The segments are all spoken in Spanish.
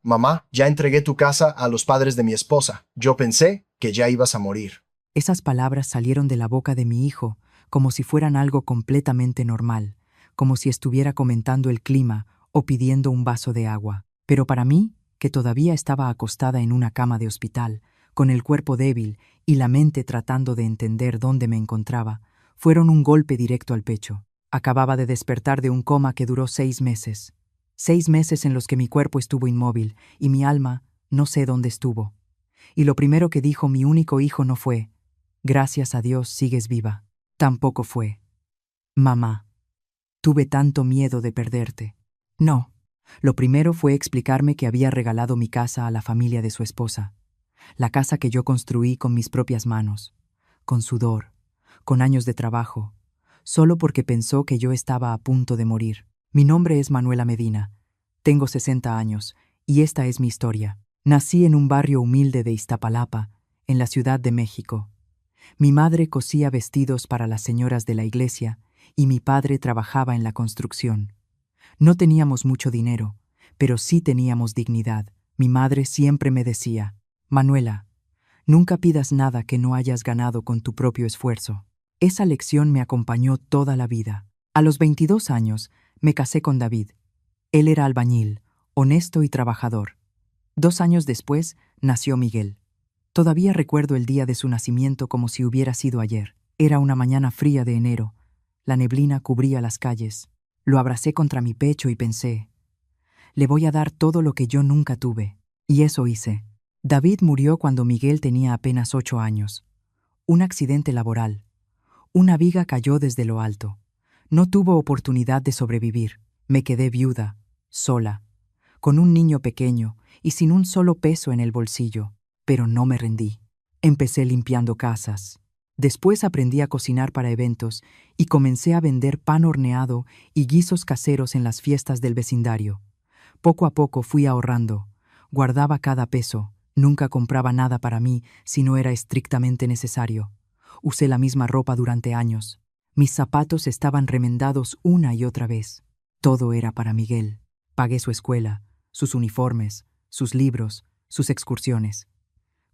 Mamá, ya entregué tu casa a los padres de mi esposa. Yo pensé que ya ibas a morir. Esas palabras salieron de la boca de mi hijo como si fueran algo completamente normal, como si estuviera comentando el clima o pidiendo un vaso de agua. Pero para mí, que todavía estaba acostada en una cama de hospital, con el cuerpo débil y la mente tratando de entender dónde me encontraba, fueron un golpe directo al pecho. Acababa de despertar de un coma que duró 6 meses. 6 meses en los que mi cuerpo estuvo inmóvil y mi alma no sé dónde estuvo. Y lo primero que dijo mi único hijo no fue: «Gracias a Dios sigues viva». Tampoco fue: «Mamá, tuve tanto miedo de perderte». No. Lo primero fue explicarme que había regalado mi casa a la familia de su esposa, la casa que yo construí con mis propias manos, con sudor, con años de trabajo, solo porque pensó que yo estaba a punto de morir. Mi nombre es Manuela Medina, tengo 60 años y esta es mi historia. Nací en un barrio humilde de Iztapalapa, en la Ciudad de México. Mi madre cosía vestidos para las señoras de la iglesia y mi padre trabajaba en la construcción. No teníamos mucho dinero, pero sí teníamos dignidad. Mi madre siempre me decía: «Manuela, nunca pidas nada que no hayas ganado con tu propio esfuerzo». Esa lección me acompañó toda la vida. A los 22 años me casé con David. Él era albañil, honesto y trabajador. 2 años después nació Miguel. Todavía recuerdo el día de su nacimiento como si hubiera sido ayer. Era una mañana fría de enero. La neblina cubría las calles. Lo abracé contra mi pecho y pensé: le voy a dar todo lo que yo nunca tuve. Y eso hice. David murió cuando Miguel tenía apenas 8 años. Un accidente laboral. Una viga cayó desde lo alto. No tuvo oportunidad de sobrevivir. Me quedé viuda, sola, con un niño pequeño y sin un solo peso en el bolsillo. Pero no me rendí. Empecé limpiando casas. Después aprendí a cocinar para eventos y comencé a vender pan horneado y guisos caseros en las fiestas del vecindario. Poco a poco fui ahorrando. Guardaba cada peso. Nunca compraba nada para mí si no era estrictamente necesario. Usé la misma ropa durante años. Mis zapatos estaban remendados una y otra vez. Todo era para Miguel. Pagué su escuela, sus uniformes, sus libros, sus excursiones.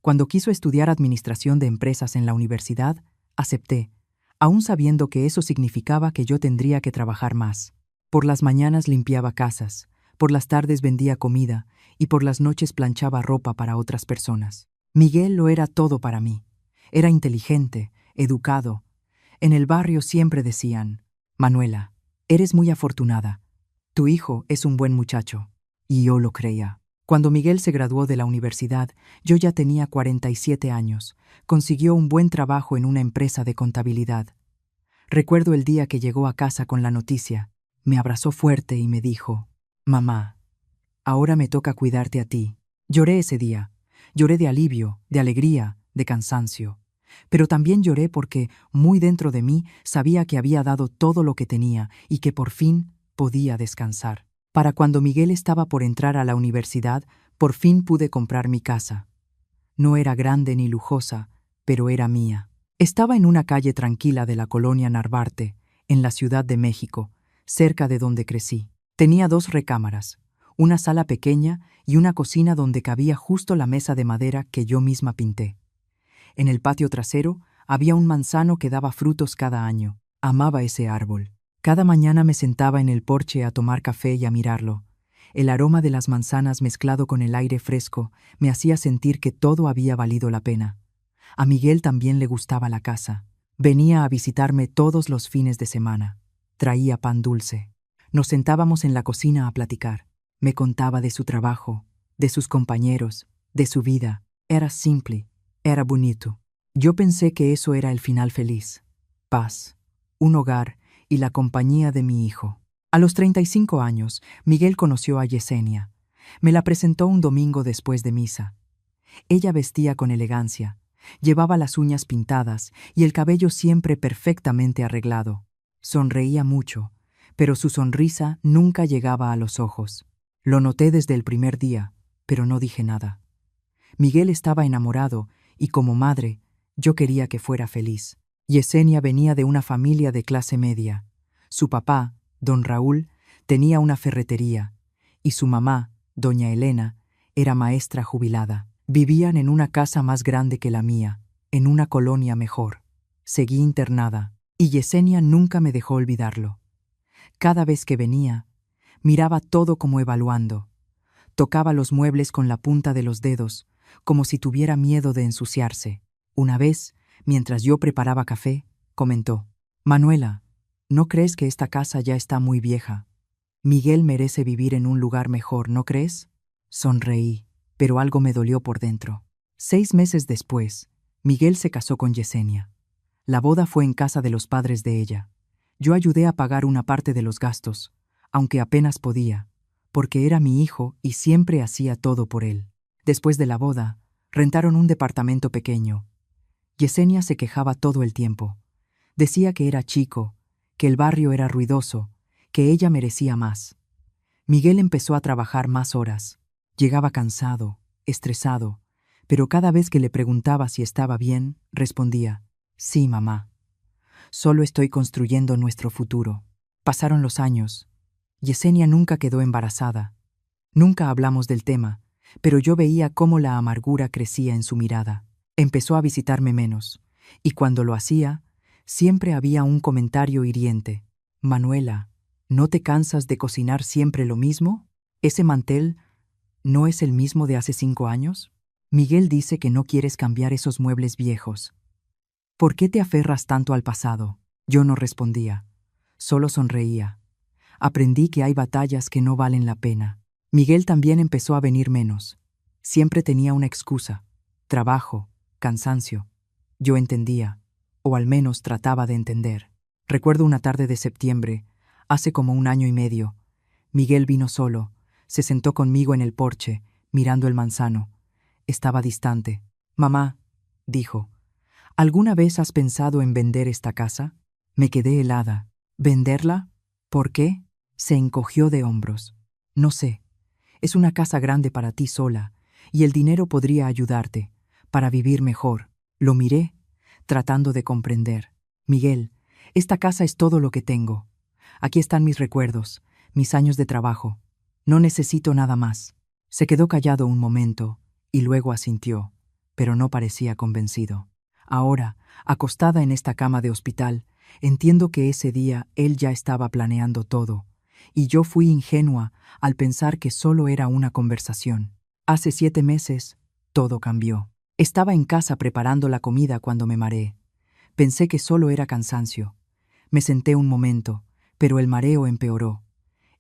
Cuando quiso estudiar administración de empresas en la universidad, acepté, aún sabiendo que eso significaba que yo tendría que trabajar más. Por las mañanas limpiaba casas, por las tardes vendía comida y por las noches planchaba ropa para otras personas. Miguel lo era todo para mí. Era inteligente, educado. En el barrio siempre decían: «Manuela, eres muy afortunada. Tu hijo es un buen muchacho». Y yo lo creía. Cuando Miguel se graduó de la universidad, yo ya tenía 47 años. Consiguió un buen trabajo en una empresa de contabilidad. Recuerdo el día que llegó a casa con la noticia. Me abrazó fuerte y me dijo: «Mamá, ahora me toca cuidarte a ti». Lloré ese día. Lloré de alivio, de alegría, de cansancio. Pero también lloré porque, muy dentro de mí, sabía que había dado todo lo que tenía y que por fin podía descansar. Para cuando Miguel estaba por entrar a la universidad, por fin pude comprar mi casa. No era grande ni lujosa, pero era mía. Estaba en una calle tranquila de la colonia Narvarte, en la Ciudad de México, cerca de donde crecí. Tenía 2 recámaras, una sala pequeña y una cocina donde cabía justo la mesa de madera que yo misma pinté. En el patio trasero había un manzano que daba frutos cada año. Amaba ese árbol. Cada mañana me sentaba en el porche a tomar café y a mirarlo. El aroma de las manzanas mezclado con el aire fresco me hacía sentir que todo había valido la pena. A Miguel también le gustaba la casa. Venía a visitarme todos los fines de semana. Traía pan dulce. Nos sentábamos en la cocina a platicar. Me contaba de su trabajo, de sus compañeros, de su vida. Era simple, era bonito. Yo pensé que eso era el final feliz. Paz, un hogar y la compañía de mi hijo. A los 35 años, Miguel conoció a Yesenia. Me la presentó un domingo después de misa. Ella vestía con elegancia, llevaba las uñas pintadas y el cabello siempre perfectamente arreglado. Sonreía mucho, pero su sonrisa nunca llegaba a los ojos. Lo noté desde el primer día, pero no dije nada. Miguel estaba enamorado y como madre, yo quería que fuera feliz. Yesenia venía de una familia de clase media. Su papá, don Raúl, tenía una ferretería y su mamá, doña Elena, Era maestra jubilada. Vivían en una casa más grande que la mía, en una colonia mejor. Seguí internada, y Yesenia nunca me dejó olvidarlo. Cada vez que venía, miraba todo como evaluando. Tocaba los muebles con la punta de los dedos, como si tuviera miedo de ensuciarse. Una vez, mientras yo preparaba café, comentó: «Manuela, ¿no crees que esta casa ya está muy vieja? Miguel merece vivir en un lugar mejor, ¿no crees?». Sonreí, pero algo me dolió por dentro. 6 meses después, Miguel se casó con Yesenia. La boda fue en casa de los padres de ella. Yo ayudé a pagar una parte de los gastos, aunque apenas podía, porque era mi hijo y siempre hacía todo por él. Después de la boda, rentaron un departamento pequeño. Yesenia se quejaba todo el tiempo. Decía que era chico, que el barrio era ruidoso, que ella merecía más. Miguel empezó a trabajar más horas. Llegaba cansado, estresado, pero cada vez que le preguntaba si estaba bien, respondía: «Sí, mamá. Solo estoy construyendo nuestro futuro». Pasaron los años. Yesenia nunca quedó embarazada. Nunca hablamos del tema, pero yo veía cómo la amargura crecía en su mirada. Empezó a visitarme menos, y cuando lo hacía, siempre había un comentario hiriente: «Manuela, ¿no te cansas de cocinar siempre lo mismo? ¿Ese mantel no es el mismo de hace 5 años? Miguel dice que no quieres cambiar esos muebles viejos. ¿Por qué te aferras tanto al pasado?». Yo no respondía, solo sonreía. Aprendí que hay batallas que no valen la pena. Miguel también empezó a venir menos. Siempre tenía una excusa: trabajo, cansancio. Yo entendía, o al menos trataba de entender. Recuerdo una tarde de septiembre, hace como 1 año y medio. Miguel vino solo, se sentó conmigo en el porche, mirando el manzano. Estaba distante. «Mamá», dijo, «¿alguna vez has pensado en vender esta casa?». Me quedé helada. «¿Venderla? ¿Por qué?». Se encogió de hombros. «No sé. Es una casa grande para ti sola, y el dinero podría ayudarte, para vivir mejor». Lo miré, tratando de comprender. «Miguel, esta casa es todo lo que tengo. Aquí están mis recuerdos, mis años de trabajo. No necesito nada más». Se quedó callado un momento, y luego asintió, pero no parecía convencido. Ahora, acostada en esta cama de hospital, entiendo que ese día él ya estaba planeando todo, y yo fui ingenua al pensar que solo era una conversación. Hace 7 meses, todo cambió. Estaba en casa preparando la comida cuando me mareé. Pensé que solo era cansancio. Me senté un momento, pero el mareo empeoró.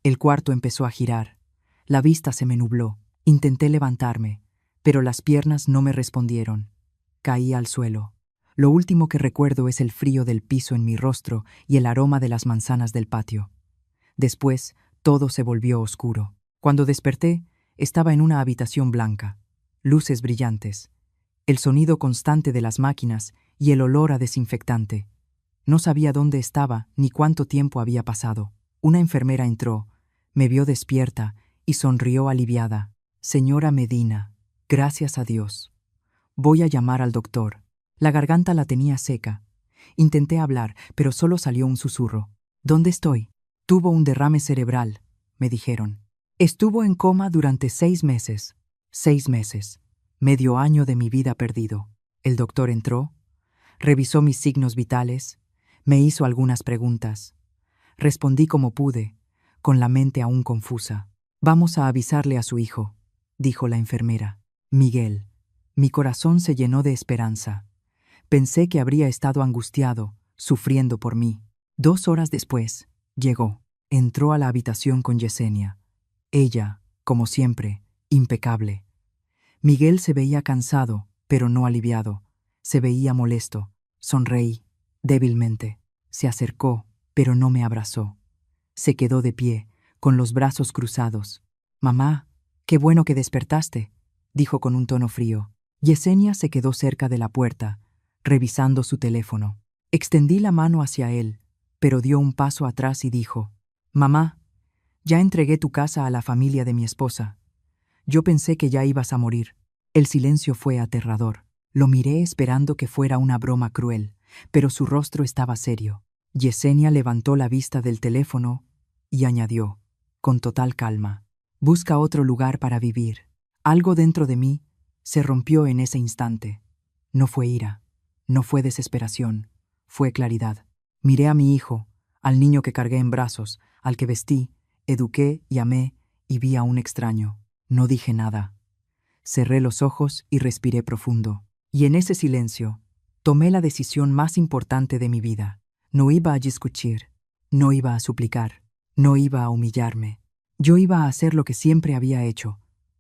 El cuarto empezó a girar. La vista se me nubló. Intenté levantarme, pero las piernas no me respondieron. Caí al suelo. Lo último que recuerdo es el frío del piso en mi rostro y el aroma de las manzanas del patio. Después, todo se volvió oscuro. Cuando desperté, estaba en una habitación blanca, luces brillantes, el sonido constante de las máquinas y el olor a desinfectante. No sabía dónde estaba ni cuánto tiempo había pasado. Una enfermera entró, me vio despierta y sonrió aliviada. «Señora Medina, gracias a Dios. Voy a llamar al doctor». La garganta la tenía seca. Intenté hablar, pero solo salió un susurro. «¿Dónde estoy?». «Tuvo un derrame cerebral», me dijeron. «Estuvo en coma durante 6 meses». 6 meses. Medio año de mi vida perdido. El doctor entró, revisó mis signos vitales, me hizo algunas preguntas. Respondí como pude, con la mente aún confusa. «Vamos a avisarle a su hijo», dijo la enfermera. «Miguel». Mi corazón se llenó de esperanza. Pensé que habría estado angustiado, sufriendo por mí. 2 horas después, llegó. Entró a la habitación con Yesenia. Ella, como siempre, impecable. Miguel se veía cansado, pero no aliviado. Se veía molesto. Sonreí, débilmente. Se acercó, pero no me abrazó. Se quedó de pie, con los brazos cruzados. «Mamá, qué bueno que despertaste», dijo con un tono frío. Yesenia se quedó cerca de la puerta, revisando su teléfono. Extendí la mano hacia él, pero dio un paso atrás y dijo: «Mamá, ya entregué tu casa a la familia de mi esposa. Yo pensé que ya ibas a morir». El silencio fue aterrador. Lo miré esperando que fuera una broma cruel, pero su rostro estaba serio. Yesenia levantó la vista del teléfono y añadió, con total calma: «Busca otro lugar para vivir. Algo dentro de mí se rompió en ese instante. No fue ira, no fue desesperación, fue claridad. Miré a mi hijo, al niño que cargué en brazos, al que vestí, eduqué y amé, y vi a un extraño. No dije nada. Cerré los ojos y respiré profundo. Y en ese silencio, tomé la decisión más importante de mi vida. No iba a discutir, no iba a suplicar, no iba a humillarme. Yo iba a hacer lo que siempre había hecho,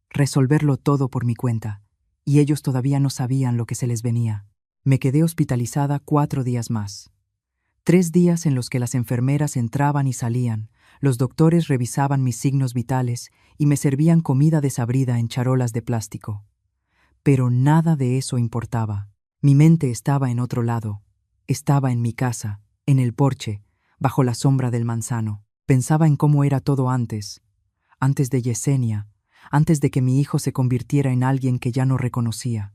resolverlo todo por mi cuenta, y ellos todavía no sabían lo que se les venía. Me quedé hospitalizada 4 días más. 3 días en los que las enfermeras entraban y salían, los doctores revisaban mis signos vitales y me servían comida desabrida en charolas de plástico. Pero nada de eso importaba. Mi mente estaba en otro lado. Estaba en mi casa, en el porche, bajo la sombra del manzano. Pensaba en cómo era todo antes de Yesenia, antes de que mi hijo se convirtiera en alguien que ya no reconocía.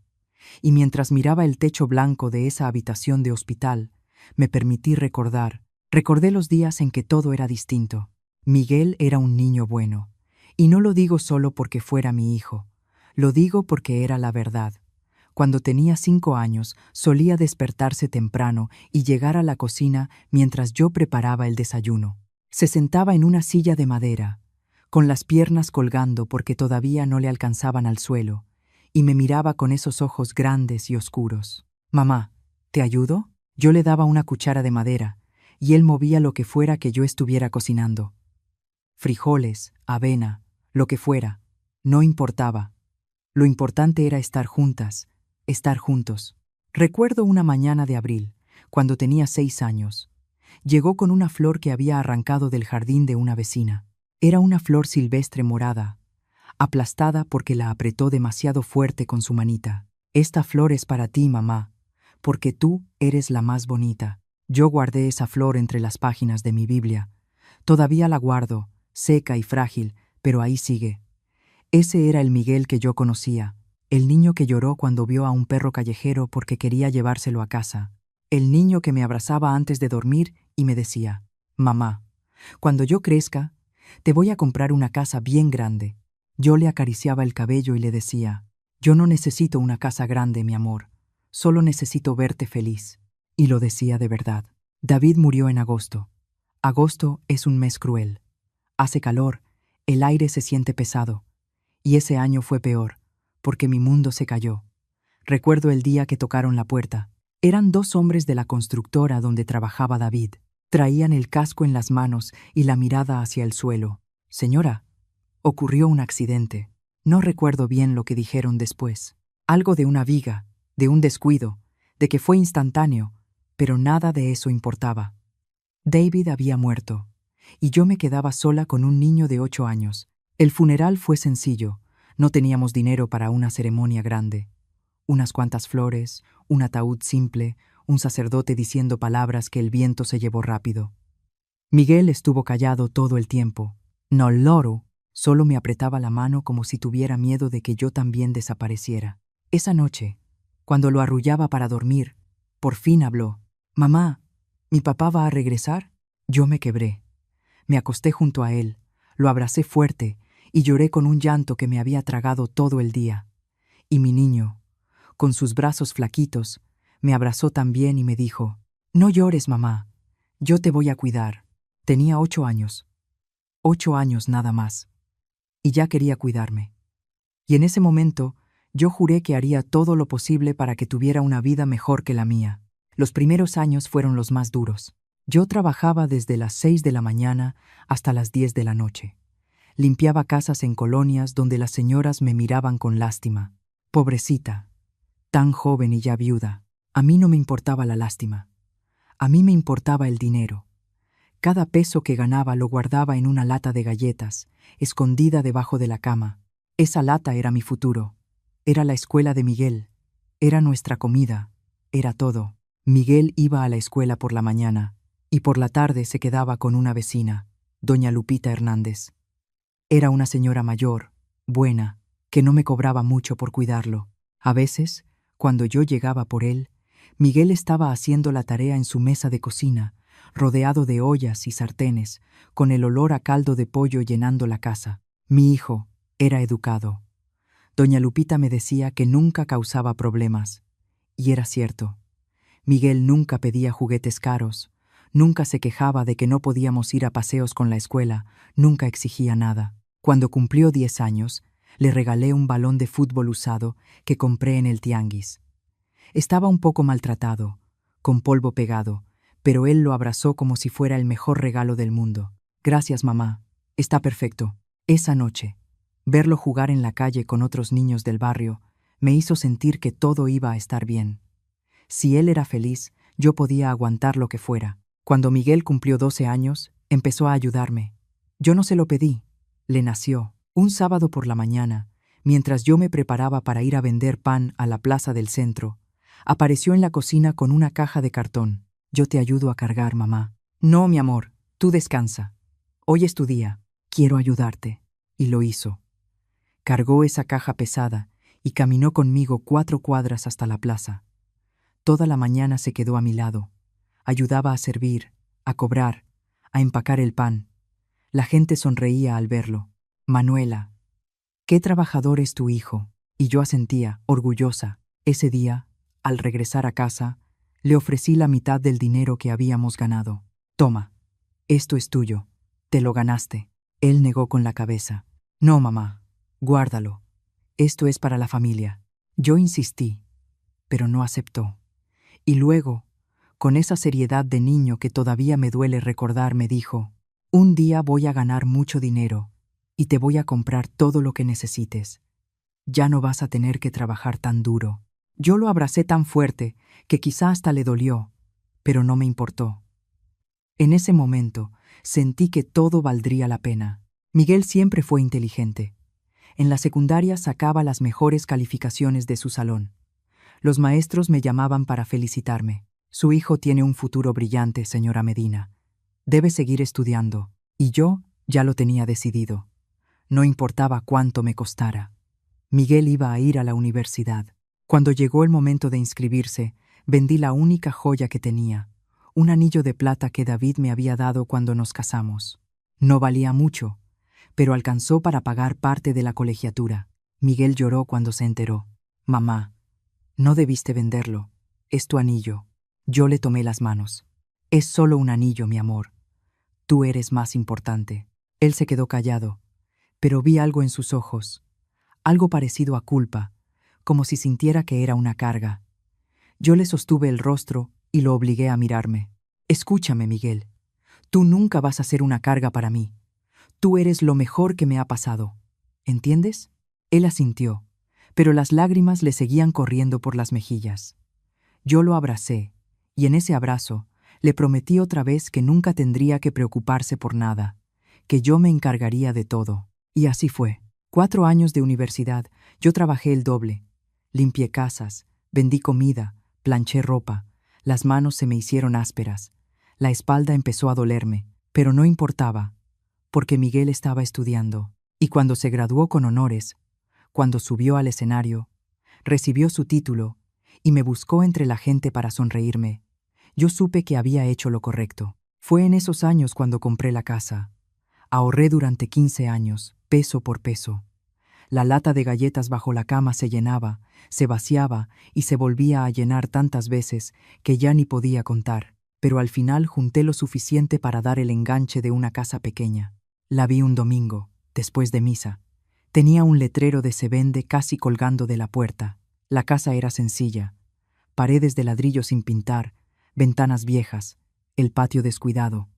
Y mientras miraba el techo blanco de esa habitación de hospital, me permití recordé los días en que todo era distinto. Miguel era un niño bueno, y no lo digo solo porque fuera mi hijo, lo digo porque era la verdad. Cuando tenía 5 años, solía despertarse temprano y llegar a la cocina mientras yo preparaba el desayuno. Se sentaba en una silla de madera, con las piernas colgando porque todavía no le alcanzaban al suelo, y me miraba con esos ojos grandes y oscuros. «Mamá, ¿te ayudo?». Yo le daba una cuchara de madera, y él movía lo que fuera que yo estuviera cocinando. Frijoles, avena, lo que fuera, no importaba. Lo importante era estar juntas, estar juntos. Recuerdo una mañana de abril, cuando tenía 6 años. Llegó con una flor que había arrancado del jardín de una vecina. Era una flor silvestre morada, aplastada porque la apretó demasiado fuerte con su manita. «Esta flor es para ti, mamá, porque tú eres la más bonita». Yo guardé esa flor entre las páginas de mi Biblia. Todavía la guardo, seca y frágil, pero ahí sigue. Ese era el Miguel que yo conocía, el niño que lloró cuando vio a un perro callejero porque quería llevárselo a casa, el niño que me abrazaba antes de dormir y me decía: «Mamá, cuando yo crezca, te voy a comprar una casa bien grande». Yo le acariciaba el cabello y le decía: «Yo no necesito una casa grande, mi amor, solo necesito verte feliz». Y lo decía de verdad. David murió en agosto. Agosto es un mes cruel. Hace calor, el aire se siente pesado. Y ese año fue peor, porque mi mundo se cayó. Recuerdo el día que tocaron la puerta. Eran 2 hombres de la constructora donde trabajaba David. Traían el casco en las manos y la mirada hacia el suelo. «Señora, ocurrió un accidente». No recuerdo bien lo que dijeron después. Algo de una viga, de un descuido, de que fue instantáneo, pero nada de eso importaba. David había muerto, y yo me quedaba sola con un niño de 8 años. El funeral fue sencillo, no teníamos dinero para una ceremonia grande. Unas cuantas flores, un ataúd simple, un sacerdote diciendo palabras que el viento se llevó rápido. Miguel estuvo callado todo el tiempo. No loro, solo me apretaba la mano como si tuviera miedo de que yo también desapareciera. Esa noche, cuando lo arrullaba para dormir, por fin habló. «Mamá, ¿mi papá va a regresar?». Yo me quebré. Me acosté junto a él, lo abracé fuerte y lloré con un llanto que me había tragado todo el día. Y mi niño, con sus brazos flaquitos, me abrazó también y me dijo: «No llores, mamá, yo te voy a cuidar». Tenía 8 años. 8 años nada más. Y ya quería cuidarme. Y en ese momento, yo juré que haría todo lo posible para que tuviera una vida mejor que la mía. Los primeros años fueron los más duros. Yo trabajaba desde las 6 de la mañana hasta las 10 de la noche. Limpiaba casas en colonias donde las señoras me miraban con lástima. Pobrecita, tan joven y ya viuda. A mí no me importaba la lástima. A mí me importaba el dinero. Cada peso que ganaba lo guardaba en una lata de galletas, escondida debajo de la cama. Esa lata era mi futuro. Era la escuela de Miguel. Era nuestra comida. Era todo. Miguel iba a la escuela por la mañana y por la tarde se quedaba con una vecina, doña Lupita Hernández. Era una señora mayor, buena, que no me cobraba mucho por cuidarlo. A veces, cuando yo llegaba por él, Miguel estaba haciendo la tarea en su mesa de cocina, rodeado de ollas y sartenes, con el olor a caldo de pollo llenando la casa. Mi hijo era educado. Doña Lupita me decía que nunca causaba problemas. Y era cierto. Miguel nunca pedía juguetes caros, nunca se quejaba de que no podíamos ir a paseos con la escuela, nunca exigía nada. Cuando cumplió 10 años, le regalé un balón de fútbol usado que compré en el tianguis. Estaba un poco maltratado, con polvo pegado, pero él lo abrazó como si fuera el mejor regalo del mundo. Gracias, mamá. Está perfecto. Esa noche, verlo jugar en la calle con otros niños del barrio me hizo sentir que todo iba a estar bien. Si él era feliz, yo podía aguantar lo que fuera. Cuando Miguel cumplió 12 años, empezó a ayudarme. Yo no se lo pedí. Le nació. Un sábado por la mañana, mientras yo me preparaba para ir a vender pan a la plaza del centro, apareció en la cocina con una caja de cartón. Yo te ayudo a cargar, mamá. No, mi amor, tú descansa. Hoy es tu día. Quiero ayudarte. Y lo hizo. Cargó esa caja pesada y caminó conmigo 4 cuadras hasta la plaza. Toda la mañana se quedó a mi lado. Ayudaba a servir, a cobrar, a empacar el pan. La gente sonreía al verlo. Manuela, qué trabajador es tu hijo. Y yo asentía, orgullosa. Ese día, al regresar a casa, le ofrecí la mitad del dinero que habíamos ganado. Toma, esto es tuyo. Te lo ganaste. Él negó con la cabeza. No, mamá, guárdalo. Esto es para la familia. Yo insistí, pero no aceptó. Y luego, con esa seriedad de niño que todavía me duele recordar, me dijo: un día voy a ganar mucho dinero y te voy a comprar todo lo que necesites. Ya no vas a tener que trabajar tan duro. Yo lo abracé tan fuerte que quizá hasta le dolió, pero no me importó. En ese momento sentí que todo valdría la pena. Miguel siempre fue inteligente. En la secundaria sacaba las mejores calificaciones de su salón. Los maestros me llamaban para felicitarme. Su hijo tiene un futuro brillante, señora Medina. Debe seguir estudiando. Y yo ya lo tenía decidido. No importaba cuánto me costara. Miguel iba a ir a la universidad. Cuando llegó el momento de inscribirse, vendí la única joya que tenía, un anillo de plata que David me había dado cuando nos casamos. No valía mucho, pero alcanzó para pagar parte de la colegiatura. Miguel lloró cuando se enteró. Mamá, no debiste venderlo. Es tu anillo. Yo le tomé las manos. Es solo un anillo, mi amor. Tú eres más importante. Él se quedó callado, pero vi algo en sus ojos, algo parecido a culpa, como si sintiera que era una carga. Yo le sostuve el rostro y lo obligué a mirarme. Escúchame, Miguel. Tú nunca vas a ser una carga para mí. Tú eres lo mejor que me ha pasado. ¿Entiendes? Él asintió, pero las lágrimas le seguían corriendo por las mejillas. Yo lo abracé, y en ese abrazo le prometí otra vez que nunca tendría que preocuparse por nada, que yo me encargaría de todo. Y así fue. 4 años de universidad, yo trabajé el doble. Limpié casas, vendí comida, planché ropa. Las manos se me hicieron ásperas. La espalda empezó a dolerme, pero no importaba, porque Miguel estaba estudiando. Y cuando se graduó con honores, cuando subió al escenario, recibió su título y me buscó entre la gente para sonreírme, yo supe que había hecho lo correcto. Fue en esos años cuando compré la casa. Ahorré durante 15 años, peso por peso. La lata de galletas bajo la cama se llenaba, se vaciaba y se volvía a llenar tantas veces que ya ni podía contar. Pero al final junté lo suficiente para dar el enganche de una casa pequeña. La vi un domingo, después de misa. Tenía un letrero de se vende casi colgando de la puerta. La casa era sencilla. Paredes de ladrillo sin pintar, ventanas viejas, el patio descuidado.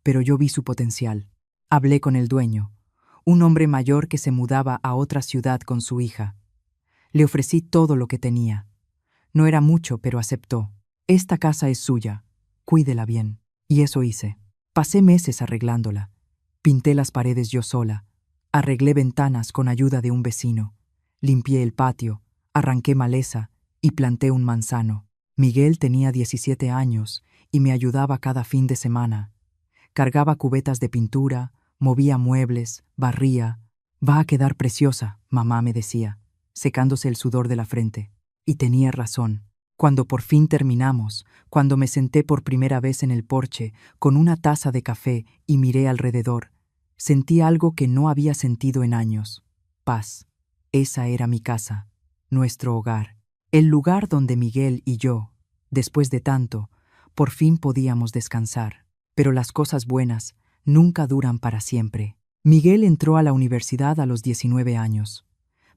Pero yo vi su potencial. Hablé con el dueño, un hombre mayor que se mudaba a otra ciudad con su hija. Le ofrecí todo lo que tenía. No era mucho, pero aceptó. Esta casa es suya, cuídela bien. Y eso hice. Pasé meses arreglándola. Pinté las paredes yo sola. Arreglé ventanas con ayuda de un vecino. Limpié el patio, arranqué maleza y planté un manzano. Miguel tenía 17 años y me ayudaba cada fin de semana. Cargaba cubetas de pintura, movía muebles, barría. Va a quedar preciosa, mamá me decía, secándose el sudor de la frente. Y tenía razón. Cuando por fin terminamos, cuando me senté por primera vez en el porche con una taza de café y miré alrededor, sentí algo que no había sentido en años: paz. Esa era mi casa, nuestro hogar, el lugar donde Miguel y yo, después de tanto, por fin podíamos descansar. Pero las cosas buenas nunca duran para siempre. Miguel entró a la universidad a los 19 años.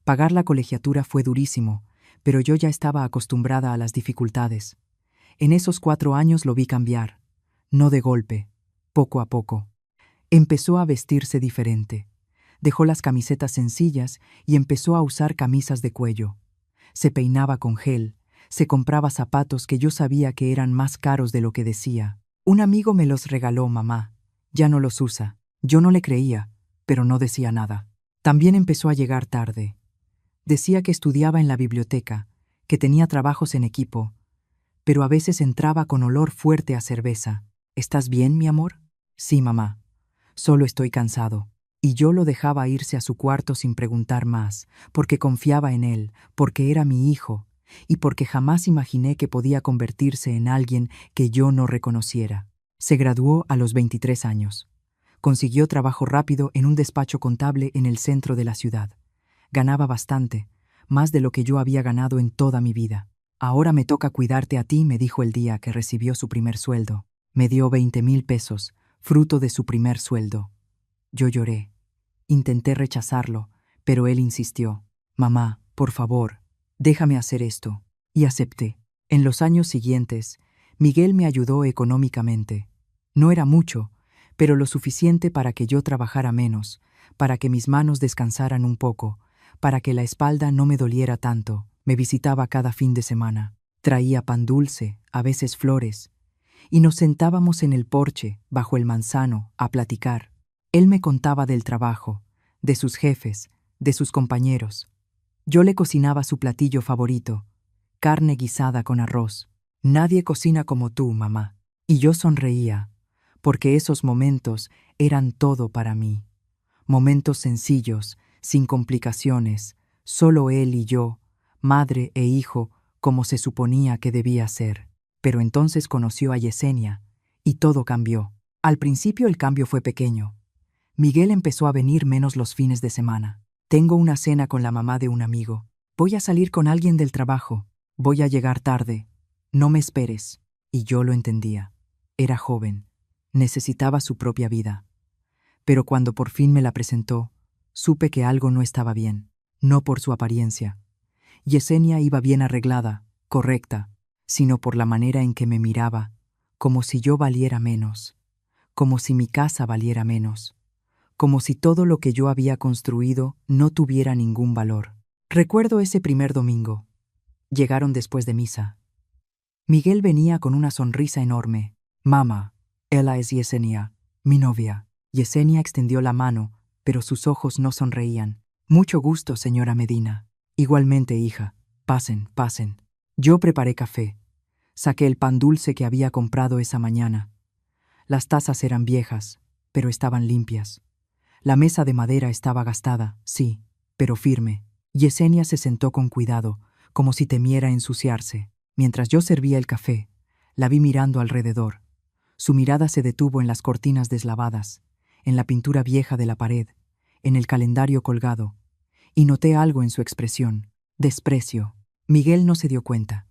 Pagar la colegiatura fue durísimo, pero yo ya estaba acostumbrada a las dificultades. En esos 4 años lo vi cambiar, no de golpe, poco a poco. Empezó a vestirse diferente. Dejó las camisetas sencillas y empezó a usar camisas de cuello. Se peinaba con gel, se compraba zapatos que yo sabía que eran más caros de lo que decía. Un amigo me los regaló, mamá. Ya no los usa. Yo no le creía, pero no decía nada. También empezó a llegar tarde. Decía que estudiaba en la biblioteca, que tenía trabajos en equipo, pero a veces entraba con olor fuerte a cerveza. ¿Estás bien, mi amor? Sí, mamá. Solo estoy cansado. Y yo lo dejaba irse a su cuarto sin preguntar más, porque confiaba en él, porque era mi hijo, y porque jamás imaginé que podía convertirse en alguien que yo no reconociera. Se graduó a los 23 años. Consiguió trabajo rápido en un despacho contable en el centro de la ciudad. Ganaba bastante, más de lo que yo había ganado en toda mi vida. Ahora me toca cuidarte a ti, me dijo el día que recibió su primer sueldo. Me dio 20,000 pesos, fruto de su primer sueldo. Yo lloré. Intenté rechazarlo, pero él insistió. Mamá, por favor, déjame hacer esto. Y acepté. En los años siguientes, Miguel me ayudó económicamente. No era mucho, pero lo suficiente para que yo trabajara menos, para que mis manos descansaran un poco, para que la espalda no me doliera tanto. Me visitaba cada fin de semana. Traía pan dulce, a veces flores, y nos sentábamos en el porche, bajo el manzano, a platicar. Él me contaba del trabajo, de sus jefes, de sus compañeros. Yo le cocinaba su platillo favorito, carne guisada con arroz. Nadie cocina como tú, mamá. Y yo sonreía, porque esos momentos eran todo para mí. Momentos sencillos, sin complicaciones, solo él y yo, madre e hijo, como se suponía que debía ser. Pero entonces conoció a Yesenia, y todo cambió. Al principio el cambio fue pequeño. Miguel empezó a venir menos los fines de semana. Tengo una cena con la mamá de un amigo. Voy a salir con alguien del trabajo. Voy a llegar tarde. No me esperes. Y yo lo entendía. Era joven. Necesitaba su propia vida. Pero cuando por fin me la presentó, supe que algo no estaba bien. No por su apariencia. Yesenia iba bien arreglada, correcta, sino por la manera en que me miraba, como si yo valiera menos, como si mi casa valiera menos, como si todo lo que yo había construido no tuviera ningún valor. Recuerdo ese primer domingo. Llegaron después de misa. Miguel venía con una sonrisa enorme. Mamá, ella es Yesenia, mi novia. Yesenia extendió la mano, pero sus ojos no sonreían. Mucho gusto, señora Medina. Igualmente, hija. Pasen, pasen. Yo preparé café. Saqué el pan dulce que había comprado esa mañana. Las tazas eran viejas, pero estaban limpias. La mesa de madera estaba gastada, sí, pero firme. Yesenia se sentó con cuidado, como si temiera ensuciarse. Mientras yo servía el café, la vi mirando alrededor. Su mirada se detuvo en las cortinas deslavadas, en la pintura vieja de la pared, en el calendario colgado, y noté algo en su expresión: desprecio. Miguel no se dio cuenta.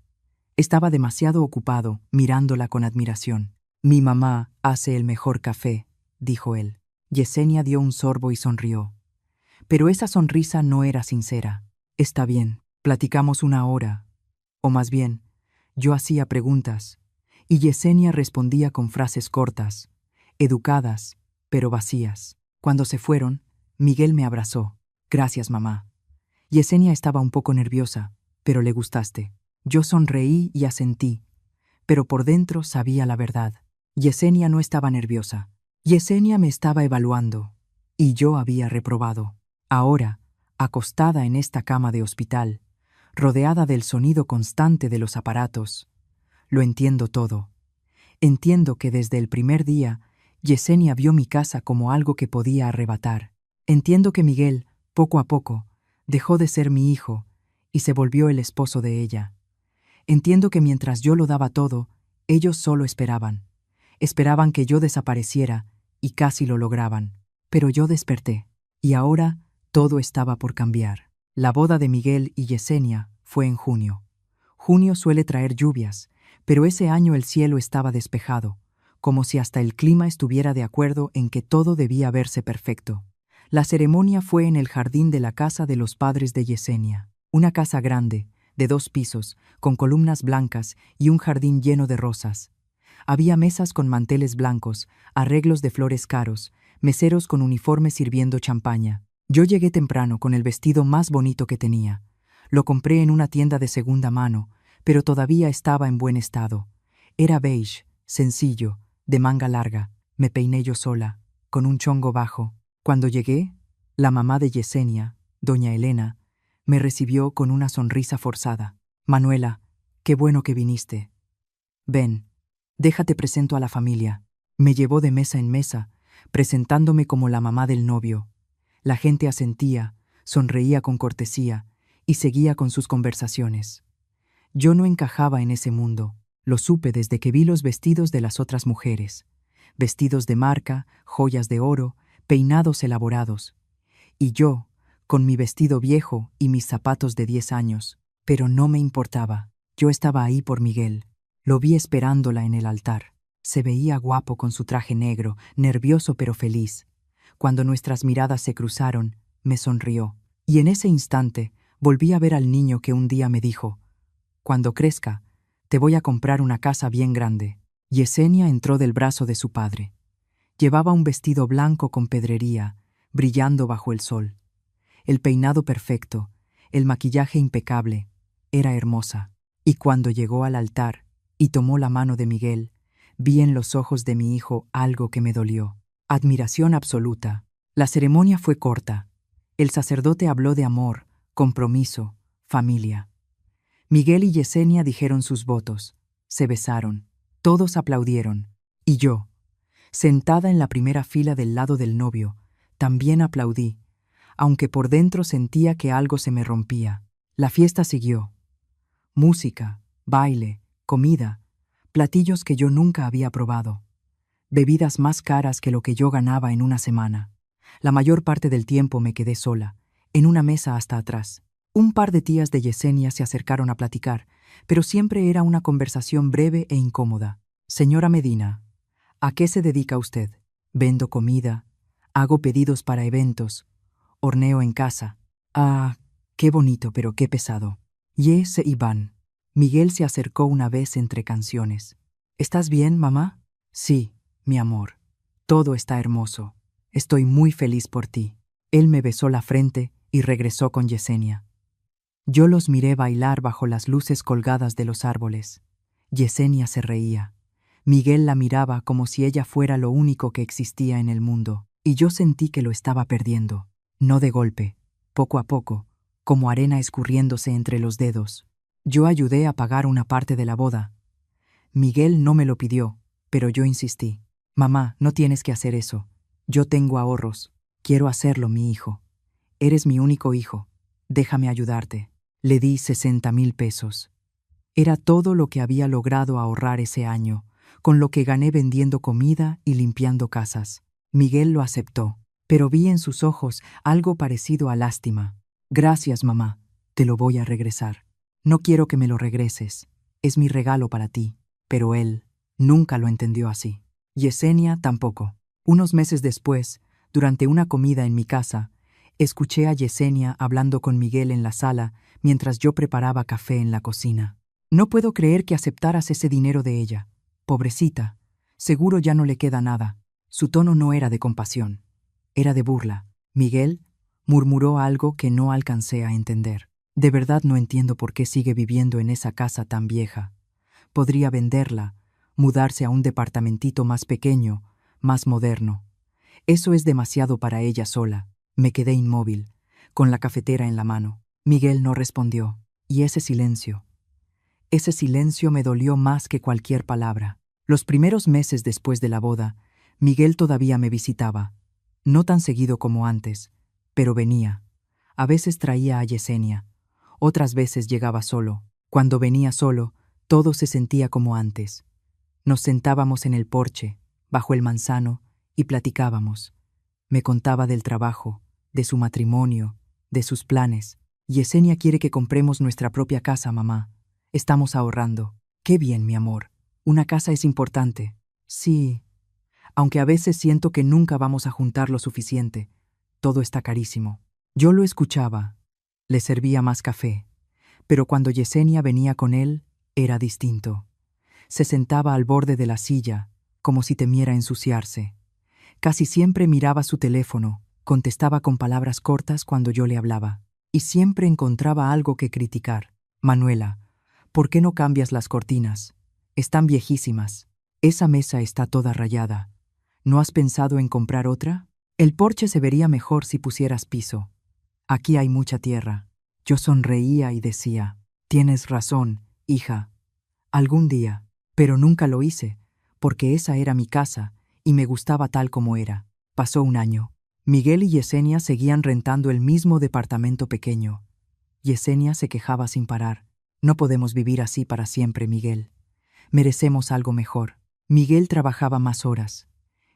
Estaba demasiado ocupado, mirándola con admiración. Mi mamá hace el mejor café, dijo él. Yesenia dio un sorbo y sonrió. Pero esa sonrisa no era sincera. Está bien, platicamos una hora. O más bien, yo hacía preguntas, y Yesenia respondía con frases cortas, educadas, pero vacías. Cuando se fueron, Miguel me abrazó. Gracias, mamá. Yesenia estaba un poco nerviosa, pero le gustaste. Yo sonreí y asentí, pero por dentro sabía la verdad. Yesenia no estaba nerviosa. Yesenia me estaba evaluando, y yo había reprobado. Ahora, acostada en esta cama de hospital, rodeada del sonido constante de los aparatos, lo entiendo todo. Entiendo que desde el primer día, Yesenia vio mi casa como algo que podía arrebatar. Entiendo que Miguel, poco a poco, dejó de ser mi hijo y se volvió el esposo de ella. Entiendo que mientras yo lo daba todo, ellos solo esperaban. Esperaban que yo desapareciera y casi lo lograban. Pero yo desperté, y ahora todo estaba por cambiar. La boda de Miguel y Yesenia fue en junio. Junio suele traer lluvias, pero ese año el cielo estaba despejado, como si hasta el clima estuviera de acuerdo en que todo debía verse perfecto. La ceremonia fue en el jardín de la casa de los padres de Yesenia, una casa grande, de 2 pisos, con columnas blancas y un jardín lleno de rosas. Había mesas con manteles blancos, arreglos de flores caros, meseros con uniformes sirviendo champaña. Yo llegué temprano con el vestido más bonito que tenía. Lo compré en una tienda de segunda mano, pero todavía estaba en buen estado. Era beige, sencillo, de manga larga. Me peiné yo sola, con un chongo bajo. Cuando llegué, la mamá de Yesenia, doña Elena, me recibió con una sonrisa forzada. Manuela, qué bueno que viniste. Ven, déjate presento a la familia. Me llevó de mesa en mesa, presentándome como la mamá del novio. La gente asentía, sonreía con cortesía y seguía con sus conversaciones. Yo no encajaba en ese mundo, lo supe desde que vi los vestidos de las otras mujeres. Vestidos de marca, joyas de oro, peinados elaborados. Y yo, con mi vestido viejo y mis zapatos de 10 años. Pero no me importaba, yo estaba ahí por Miguel. Lo vi esperándola en el altar. Se veía guapo con su traje negro, nervioso pero feliz. Cuando nuestras miradas se cruzaron, me sonrió. Y en ese instante volví a ver al niño que un día me dijo: «Cuando crezca, te voy a comprar una casa bien grande». Yesenia entró del brazo de su padre. Llevaba un vestido blanco con pedrería, brillando bajo el sol. El peinado perfecto, el maquillaje impecable, era hermosa. Y cuando llegó al altar y tomó la mano de Miguel, vi en los ojos de mi hijo algo que me dolió. Admiración absoluta. La ceremonia fue corta. El sacerdote habló de amor, compromiso, familia. Miguel y Yesenia dijeron sus votos. Se besaron. Todos aplaudieron. Y yo, sentada en la primera fila del lado del novio, también aplaudí, aunque por dentro sentía que algo se me rompía. La fiesta siguió. Música, baile, comida, platillos que yo nunca había probado. Bebidas más caras que lo que yo ganaba en una semana. La mayor parte del tiempo me quedé sola, en una mesa hasta atrás. Un par de tías de Yesenia se acercaron a platicar, pero siempre era una conversación breve e incómoda. «Señora Medina, ¿a qué se dedica usted?» «Vendo comida, hago pedidos para eventos, horneo en casa». «Ah, qué bonito, pero qué pesado». «Ye se iban». Miguel se acercó una vez entre canciones. «¿Estás bien, mamá?» «Sí, mi amor. Todo está hermoso. Estoy muy feliz por ti». Él me besó la frente y regresó con Yesenia. Yo los miré bailar bajo las luces colgadas de los árboles. Yesenia se reía. Miguel la miraba como si ella fuera lo único que existía en el mundo, y yo sentí que lo estaba perdiendo. No de golpe, poco a poco, como arena escurriéndose entre los dedos. Yo ayudé a pagar una parte de la boda. Miguel no me lo pidió, pero yo insistí. «Mamá, no tienes que hacer eso. Yo tengo ahorros. Quiero hacerlo, mi hijo. Eres mi único hijo. Déjame ayudarte». Le di 60,000 pesos. Era todo lo que había logrado ahorrar ese año, con lo que gané vendiendo comida y limpiando casas. Miguel lo aceptó, pero vi en sus ojos algo parecido a lástima. «Gracias, mamá. Te lo voy a regresar». «No quiero que me lo regreses. Es mi regalo para ti». Pero él nunca lo entendió así. Yesenia tampoco. Unos meses después, durante una comida en mi casa, escuché a Yesenia hablando con Miguel en la sala mientras yo preparaba café en la cocina. «No puedo creer que aceptaras ese dinero de ella. Pobrecita, seguro ya no le queda nada». Su tono no era de compasión, era de burla. «Miguel», murmuró algo que no alcancé a entender. «De verdad no entiendo por qué sigue viviendo en esa casa tan vieja. Podría venderla, mudarse a un departamentito más pequeño, más moderno. Eso es demasiado para ella sola». Me quedé inmóvil, con la cafetera en la mano. Miguel no respondió, y ese silencio me dolió más que cualquier palabra. Los primeros meses después de la boda, Miguel todavía me visitaba. No tan seguido como antes, pero venía. A veces traía a Yesenia, otras veces llegaba solo. Cuando venía solo, todo se sentía como antes. Nos sentábamos en el porche, bajo el manzano, y platicábamos. Me contaba del trabajo, de su matrimonio, de sus planes. Yesenia quiere que compremos nuestra propia casa, mamá. Estamos ahorrando. Qué bien, mi amor. Una casa es importante. Sí, aunque a veces siento que nunca vamos a juntar lo suficiente. Todo está carísimo. Yo lo escuchaba. Le servía más café. Pero cuando Yesenia venía con él, era distinto. Se sentaba al borde de la silla, como si temiera ensuciarse. Casi siempre miraba su teléfono, contestaba con palabras cortas cuando yo le hablaba. Y siempre encontraba algo que criticar. Manuela, ¿por qué no cambias las cortinas? Están viejísimas. Esa mesa está toda rayada. ¿No has pensado en comprar otra? El porche se vería mejor si pusieras piso. Aquí hay mucha tierra. Yo sonreía y decía, tienes razón, hija. Algún día. Pero nunca lo hice, porque esa era mi casa y me gustaba tal como era. Pasó un año. Miguel y Yesenia seguían rentando el mismo departamento pequeño. Yesenia se quejaba sin parar. No podemos vivir así para siempre, Miguel. Merecemos algo mejor. Miguel trabajaba más horas.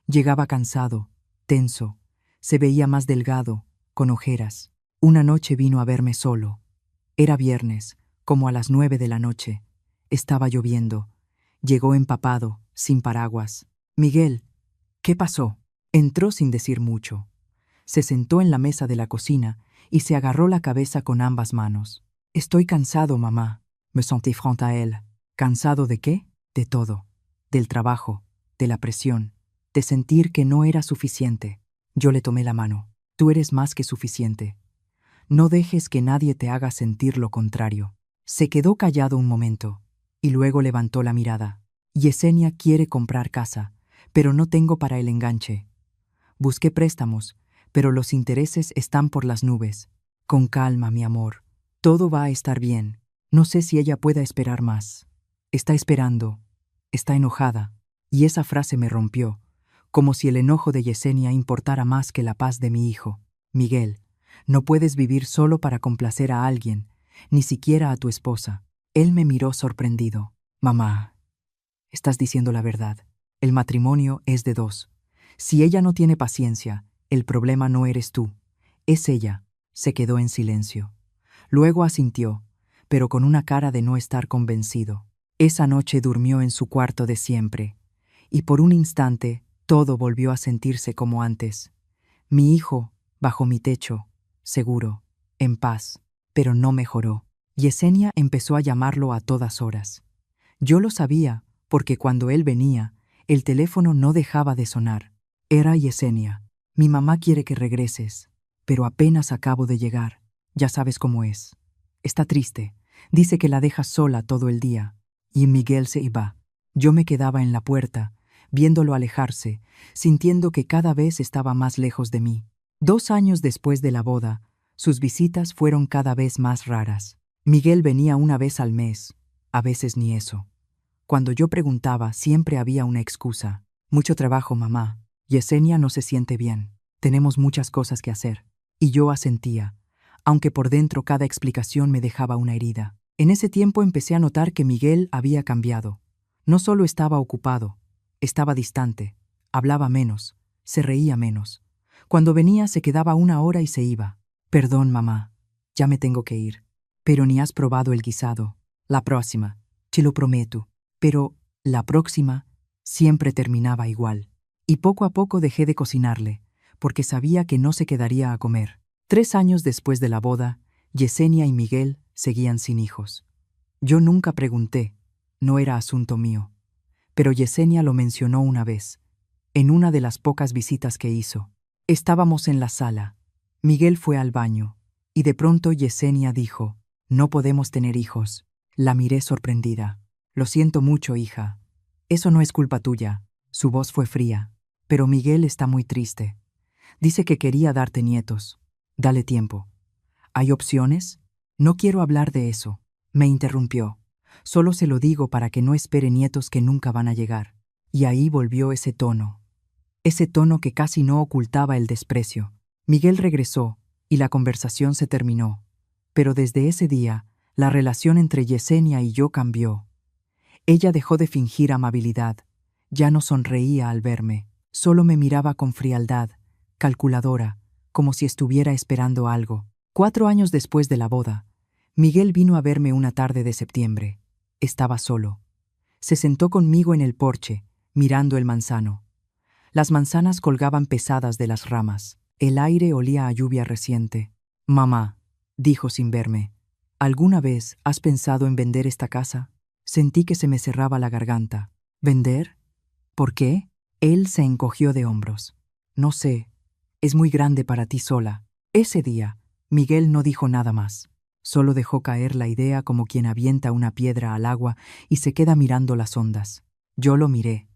Llegaba cansado, tenso. Se veía más delgado, con ojeras. Una noche vino a verme solo. Era viernes, como a las 9 de la noche. Estaba lloviendo. Llegó empapado, sin paraguas. Miguel, ¿qué pasó? Entró sin decir mucho. Se sentó en la mesa de la cocina y se agarró la cabeza con ambas manos. Estoy cansado, mamá. Me sentí frente a él. ¿Cansado de qué? De todo. Del trabajo, de la presión, de sentir que no era suficiente. Yo le tomé la mano. Tú eres más que suficiente. No dejes que nadie te haga sentir lo contrario. Se quedó callado un momento y luego levantó la mirada. Yesenia quiere comprar casa, pero no tengo para el enganche. Busqué préstamos, pero los intereses están por las nubes. Con calma, mi amor. Todo va a estar bien. No sé si ella pueda esperar más. Está esperando. Está enojada. Y esa frase me rompió, como si el enojo de Yesenia importara más que la paz de mi hijo. Miguel, no puedes vivir solo para complacer a alguien, ni siquiera a tu esposa. Él me miró sorprendido. Mamá, estás diciendo la verdad. El matrimonio es de dos. Si ella no tiene paciencia, el problema no eres tú, es ella. Se quedó en silencio. Luego asintió, pero con una cara de no estar convencido. Esa noche durmió en su cuarto de siempre, y por un instante todo volvió a sentirse como antes. Mi hijo, bajo mi techo, seguro, en paz, pero no mejoró. Yesenia empezó a llamarlo a todas horas. Yo lo sabía, porque cuando él venía, el teléfono no dejaba de sonar. Era Yesenia. Mi mamá quiere que regreses, pero apenas acabo de llegar. Ya sabes cómo es. Está triste. Dice que la dejas sola todo el día. Y Miguel se iba. Yo me quedaba en la puerta, viéndolo alejarse, sintiendo que cada vez estaba más lejos de mí. 2 años después de la boda, sus visitas fueron cada vez más raras. Miguel venía una vez al mes, a veces ni eso. Cuando yo preguntaba, siempre había una excusa. Mucho trabajo, mamá. Yesenia no se siente bien. Tenemos muchas cosas que hacer. Y yo asentía, aunque por dentro cada explicación me dejaba una herida. En ese tiempo empecé a notar que Miguel había cambiado. No solo estaba ocupado, estaba distante, hablaba menos, se reía menos. Cuando venía se quedaba 1 hora y se iba. Perdón, mamá, ya me tengo que ir. Pero ni has probado el guisado. La próxima, te lo prometo. Pero la próxima siempre terminaba igual. Y poco a poco dejé de cocinarle, porque sabía que no se quedaría a comer. 3 años después de la boda, Yesenia y Miguel seguían sin hijos. Yo nunca pregunté, no era asunto mío. Pero Yesenia lo mencionó una vez, en una de las pocas visitas que hizo. Estábamos en la sala. Miguel fue al baño, y de pronto Yesenia dijo, no podemos tener hijos. La miré sorprendida. Lo siento mucho, hija. Eso no es culpa tuya. Su voz fue fría. Pero Miguel está muy triste. Dice que quería darte nietos. Dale tiempo. ¿Hay opciones? No quiero hablar de eso. Me interrumpió. Solo se lo digo para que no espere nietos que nunca van a llegar. Y ahí volvió ese tono. Ese tono que casi no ocultaba el desprecio. Miguel regresó, y la conversación se terminó. Pero desde ese día, la relación entre Yesenia y yo cambió. Ella dejó de fingir amabilidad. Ya no sonreía al verme. Solo me miraba con frialdad, calculadora, como si estuviera esperando algo. 4 años después de la boda, Miguel vino a verme una tarde de septiembre. Estaba solo. Se sentó conmigo en el porche, mirando el manzano. Las manzanas colgaban pesadas de las ramas. El aire olía a lluvia reciente. «Mamá», dijo sin verme, «¿alguna vez has pensado en vender esta casa?» Sentí que se me cerraba la garganta. «¿Vender? ¿Por qué?» Él se encogió de hombros. «No sé. Es muy grande para ti sola». Ese día, Miguel no dijo nada más. Solo dejó caer la idea como quien avienta una piedra al agua y se queda mirando las ondas. Yo lo miré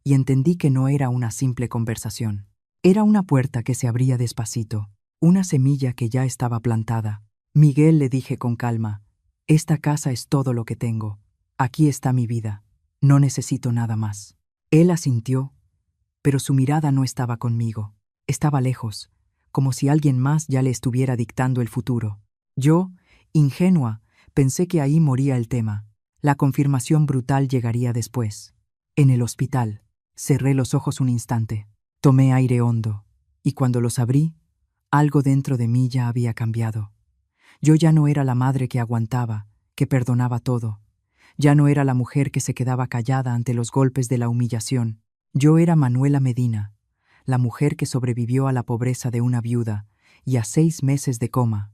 y entendí que no era una simple conversación. Era una puerta que se abría despacito, una semilla que ya estaba plantada. «Miguel», le dije con calma, «esta casa es todo lo que tengo. Aquí está mi vida. No necesito nada más». Él asintió, pero su mirada no estaba conmigo. Estaba lejos, como si alguien más ya le estuviera dictando el futuro. Yo, ingenua, pensé que ahí moría el tema. La confirmación brutal llegaría después. En el hospital, cerré los ojos un instante. Tomé aire hondo, y cuando los abrí, algo dentro de mí ya había cambiado. Yo ya no era la madre que aguantaba, que perdonaba todo. Ya no era la mujer que se quedaba callada ante los golpes de la humillación. Yo era Manuela Medina, la mujer que sobrevivió a la pobreza de una viuda y a 6 meses de coma,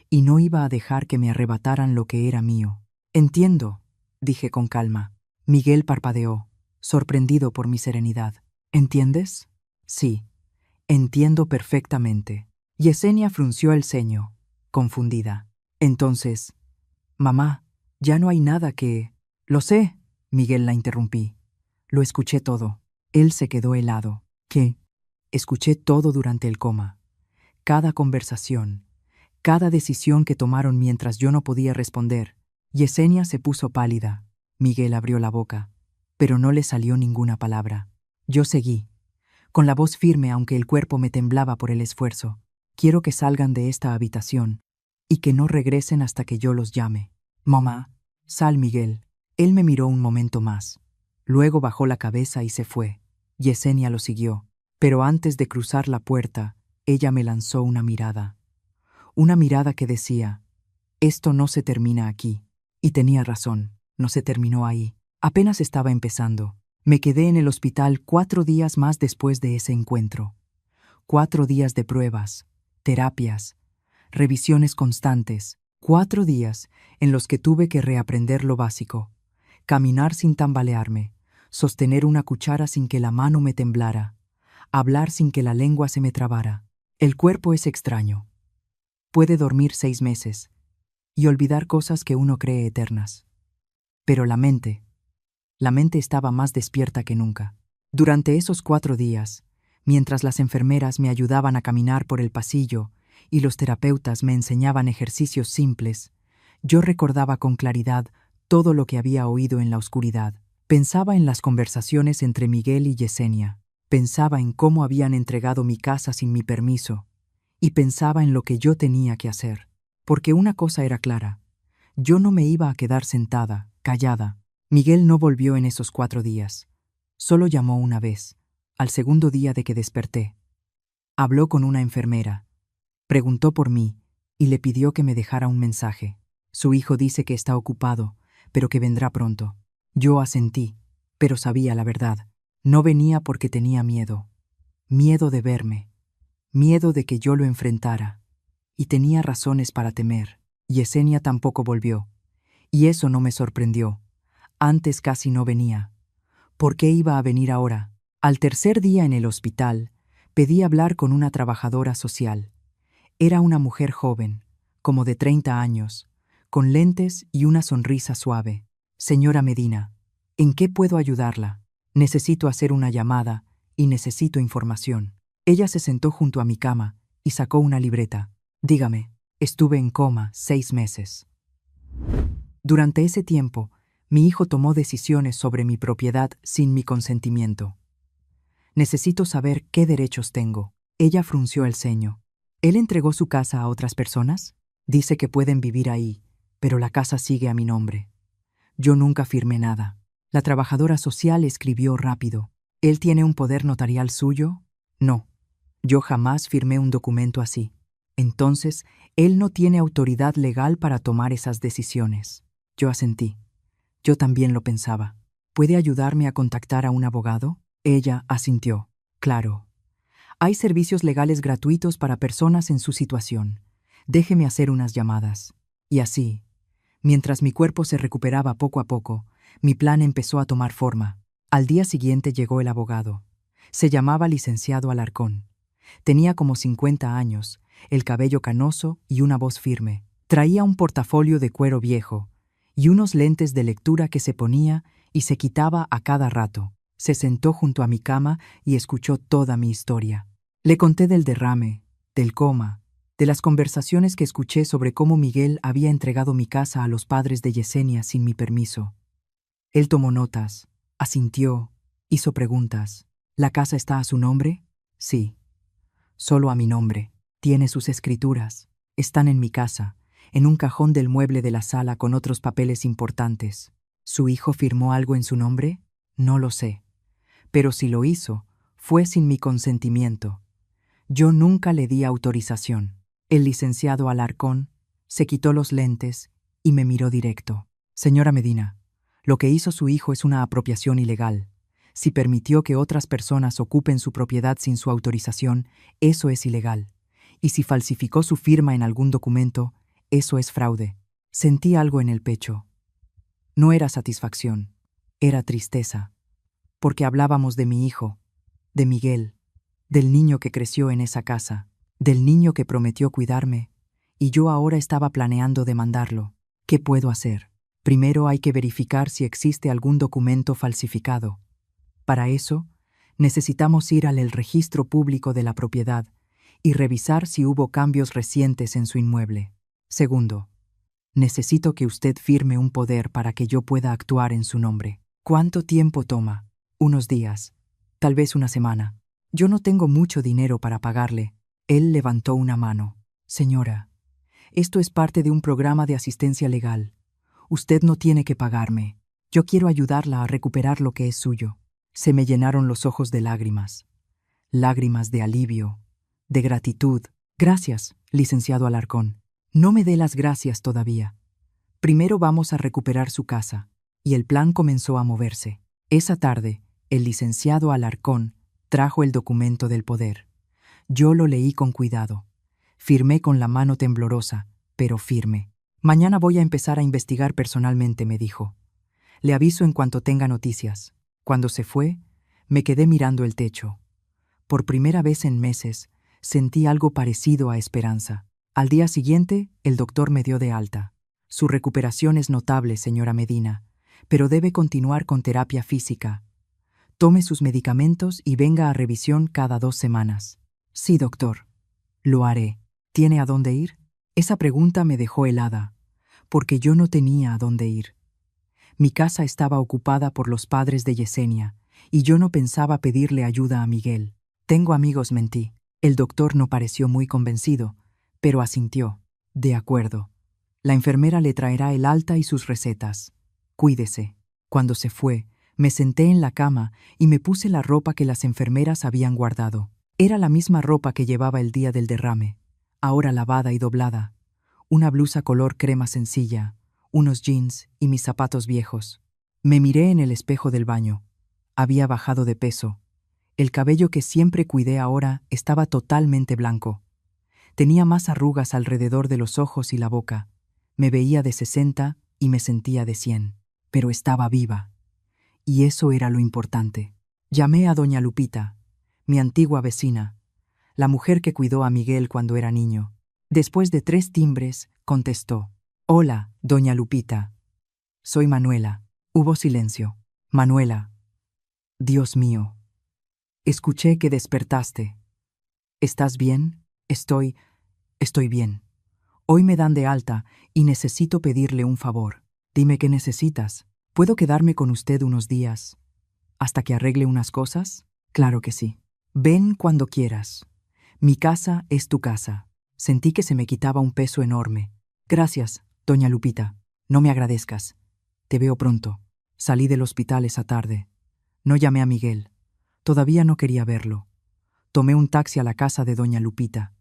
y no iba a dejar que me arrebataran lo que era mío. «Entiendo», dije con calma. Miguel parpadeó, sorprendido por mi serenidad. «¿Entiendes?» «Sí, entiendo perfectamente». Yesenia frunció el ceño, confundida. «Entonces, mamá, ya no hay nada que...» «Lo sé», Miguel la interrumpí. «Lo escuché todo». Él se quedó helado. «¿Qué?» «Escuché todo durante el coma. Cada conversación, cada decisión que tomaron mientras yo no podía responder». Yesenia se puso pálida. Miguel abrió la boca, pero no le salió ninguna palabra. Yo seguí, con la voz firme aunque el cuerpo me temblaba por el esfuerzo. «Quiero que salgan de esta habitación y que no regresen hasta que yo los llame». «Mamá, sal, Miguel». Él me miró un momento más. Luego bajó la cabeza y se fue. Yesenia lo siguió, pero antes de cruzar la puerta, ella me lanzó una mirada. Una mirada que decía, «Esto no se termina aquí». Y tenía razón, no se terminó ahí. Apenas estaba empezando. Me quedé en el hospital 4 días más después de ese encuentro. 4 días de pruebas, terapias, revisiones constantes. 4 días en los que tuve que reaprender lo básico. Caminar sin tambalearme, sostener una cuchara sin que la mano me temblara, hablar sin que la lengua se me trabara. El cuerpo es extraño. Puede dormir 6 meses y olvidar cosas que uno cree eternas. Pero la mente estaba más despierta que nunca. Durante esos 4 días, mientras las enfermeras me ayudaban a caminar por el pasillo y los terapeutas me enseñaban ejercicios simples, yo recordaba con claridad todo lo que había oído en la oscuridad. Pensaba en las conversaciones entre Miguel y Yesenia. Pensaba en cómo habían entregado mi casa sin mi permiso. Y pensaba en lo que yo tenía que hacer. Porque una cosa era clara. Yo no me iba a quedar sentada, callada. Miguel no volvió en esos 4 días. Solo llamó una vez, al segundo día de que desperté. Habló con una enfermera. Preguntó por mí y le pidió que me dejara un mensaje. Su hijo dice que está ocupado, pero que vendrá pronto. Yo asentí, pero sabía la verdad. No venía porque tenía miedo. Miedo de verme. Miedo de que yo lo enfrentara. Y tenía razones para temer. Yesenia tampoco volvió. Y eso no me sorprendió. Antes casi no venía. ¿Por qué iba a venir ahora? Al tercer día en el hospital, pedí hablar con una trabajadora social. Era una mujer joven, como de 30 años, con lentes y una sonrisa suave. «Señora Medina, ¿en qué puedo ayudarla? Necesito hacer una llamada y necesito información». Ella se sentó junto a mi cama y sacó una libreta. «Dígame». Estuve en coma 6 meses. Durante ese tiempo, mi hijo tomó decisiones sobre mi propiedad sin mi consentimiento. Necesito saber qué derechos tengo. Ella frunció el ceño. ¿Él entregó su casa a otras personas? Dice que pueden vivir ahí, pero la casa sigue a mi nombre. Yo nunca firmé nada. La trabajadora social escribió rápido. ¿Él tiene un poder notarial suyo? No. Yo jamás firmé un documento así. Entonces, él no tiene autoridad legal para tomar esas decisiones. Yo asentí. Yo también lo pensaba. ¿Puede ayudarme a contactar a un abogado? Ella asintió. Claro. Hay servicios legales gratuitos para personas en su situación. Déjeme hacer unas llamadas. Y así, mientras mi cuerpo se recuperaba poco a poco, mi plan empezó a tomar forma. Al día siguiente llegó el abogado. Se llamaba licenciado Alarcón. Tenía como 50 años, el cabello canoso y una voz firme. Traía un portafolio de cuero viejo y unos lentes de lectura que se ponía y se quitaba a cada rato. Se sentó junto a mi cama y escuchó toda mi historia. Le conté del derrame, del coma, de las conversaciones que escuché sobre cómo Miguel había entregado mi casa a los padres de Yesenia sin mi permiso. Él tomó notas, asintió, hizo preguntas. ¿La casa está a su nombre? Sí. Solo a mi nombre. Tiene sus escrituras. Están en mi casa, en un cajón del mueble de la sala con otros papeles importantes. ¿Su hijo firmó algo en su nombre? No lo sé. Pero si lo hizo, fue sin mi consentimiento. Yo nunca le di autorización. El licenciado Alarcón se quitó los lentes y me miró directo. Señora Medina, lo que hizo su hijo es una apropiación ilegal. Si permitió que otras personas ocupen su propiedad sin su autorización, eso es ilegal. Y si falsificó su firma en algún documento, eso es fraude. Sentí algo en el pecho. No era satisfacción, era tristeza. Porque hablábamos de mi hijo, de Miguel, del niño que creció en esa casa, del niño que prometió cuidarme, y yo ahora estaba planeando demandarlo. ¿Qué puedo hacer? Primero hay que verificar si existe algún documento falsificado. Para eso, necesitamos ir al registro público de la propiedad y revisar si hubo cambios recientes en su inmueble. Segundo, necesito que usted firme un poder para que yo pueda actuar en su nombre. ¿Cuánto tiempo toma? Unos días, tal vez una semana. Yo no tengo mucho dinero para pagarle. Él levantó una mano. Señora, esto es parte de un programa de asistencia legal. Usted no tiene que pagarme. Yo quiero ayudarla a recuperar lo que es suyo. Se me llenaron los ojos de lágrimas. Lágrimas de alivio, de gratitud. Gracias, licenciado Alarcón. No me dé las gracias todavía. Primero vamos a recuperar su casa. Y el plan comenzó a moverse. Esa tarde, el licenciado Alarcón trajo el documento del poder. Yo lo leí con cuidado. Firmé con la mano temblorosa, pero firme. Mañana voy a empezar a investigar personalmente, me dijo. Le aviso en cuanto tenga noticias. Cuando se fue, me quedé mirando el techo. Por primera vez en meses, sentí algo parecido a esperanza. Al día siguiente, el doctor me dio de alta. Su recuperación es notable, señora Medina, pero debe continuar con terapia física. Tome sus medicamentos y venga a revisión cada 2 semanas. Sí, doctor. Lo haré. ¿Tiene a dónde ir? Esa pregunta me dejó helada, porque yo no tenía a dónde ir. Mi casa estaba ocupada por los padres de Yesenia, y yo no pensaba pedirle ayuda a Miguel. Tengo amigos, mentí. El doctor no pareció muy convencido, pero asintió. De acuerdo. La enfermera le traerá el alta y sus recetas. Cuídese. Cuando se fue, me senté en la cama y me puse la ropa que las enfermeras habían guardado. Era la misma ropa que llevaba el día del derrame, ahora lavada y doblada. Una blusa color crema sencilla, unos jeans y mis zapatos viejos. Me miré en el espejo del baño. Había bajado de peso. El cabello que siempre cuidé ahora estaba totalmente blanco. Tenía más arrugas alrededor de los ojos y la boca. Me veía de 60 y me sentía de 100. Pero estaba viva. Y eso era lo importante. Llamé a doña Lupita, mi antigua vecina, la mujer que cuidó a Miguel cuando era niño. Después de 3 timbres, contestó. Hola, doña Lupita. Soy Manuela. Hubo silencio. Manuela. Dios mío. Escuché que despertaste. ¿Estás bien? Estoy bien. Hoy me dan de alta y necesito pedirle un favor. Dime qué necesitas. ¿Puedo quedarme con usted unos días hasta que arregle unas cosas? Claro que sí. Ven cuando quieras. Mi casa es tu casa. Sentí que se me quitaba un peso enorme. Gracias, doña Lupita. No me agradezcas. Te veo pronto. Salí del hospital esa tarde. No llamé a Miguel. Todavía no quería verlo. Tomé un taxi a la casa de doña Lupita.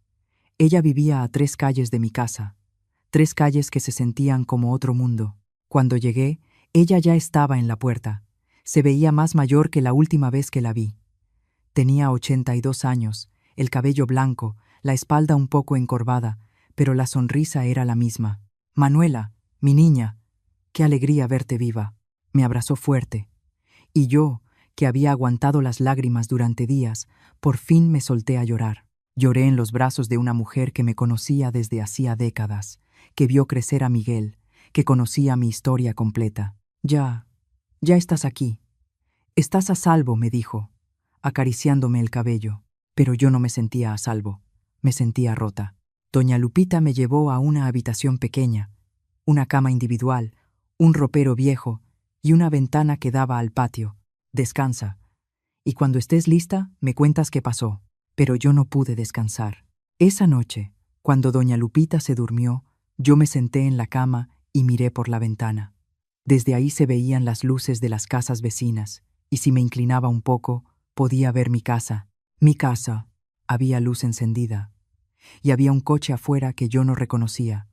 Ella vivía a 3 calles de mi casa, 3 calles que se sentían como otro mundo. Cuando llegué, ella ya estaba en la puerta. Se veía más mayor que la última vez que la vi. Tenía 82 años, el cabello blanco, la espalda un poco encorvada, pero la sonrisa era la misma. Manuela, mi niña, qué alegría verte viva. Me abrazó fuerte. Y yo, que había aguantado las lágrimas durante días, por fin me solté a llorar. Lloré en los brazos de una mujer que me conocía desde hacía décadas, que vio crecer a Miguel, que conocía mi historia completa. Ya estás aquí. Estás a salvo, me dijo, acariciándome el cabello. Pero yo no me sentía a salvo, me sentía rota. Doña Lupita me llevó a una habitación pequeña, una cama individual, un ropero viejo y una ventana que daba al patio. Descansa. Y cuando estés lista, me cuentas qué pasó. Pero yo no pude descansar. Esa noche, cuando doña Lupita se durmió, yo me senté en la cama y miré por la ventana. Desde ahí se veían las luces de las casas vecinas, y si me inclinaba un poco, podía ver mi casa. Mi casa. Había luz encendida. Y había un coche afuera que yo no reconocía.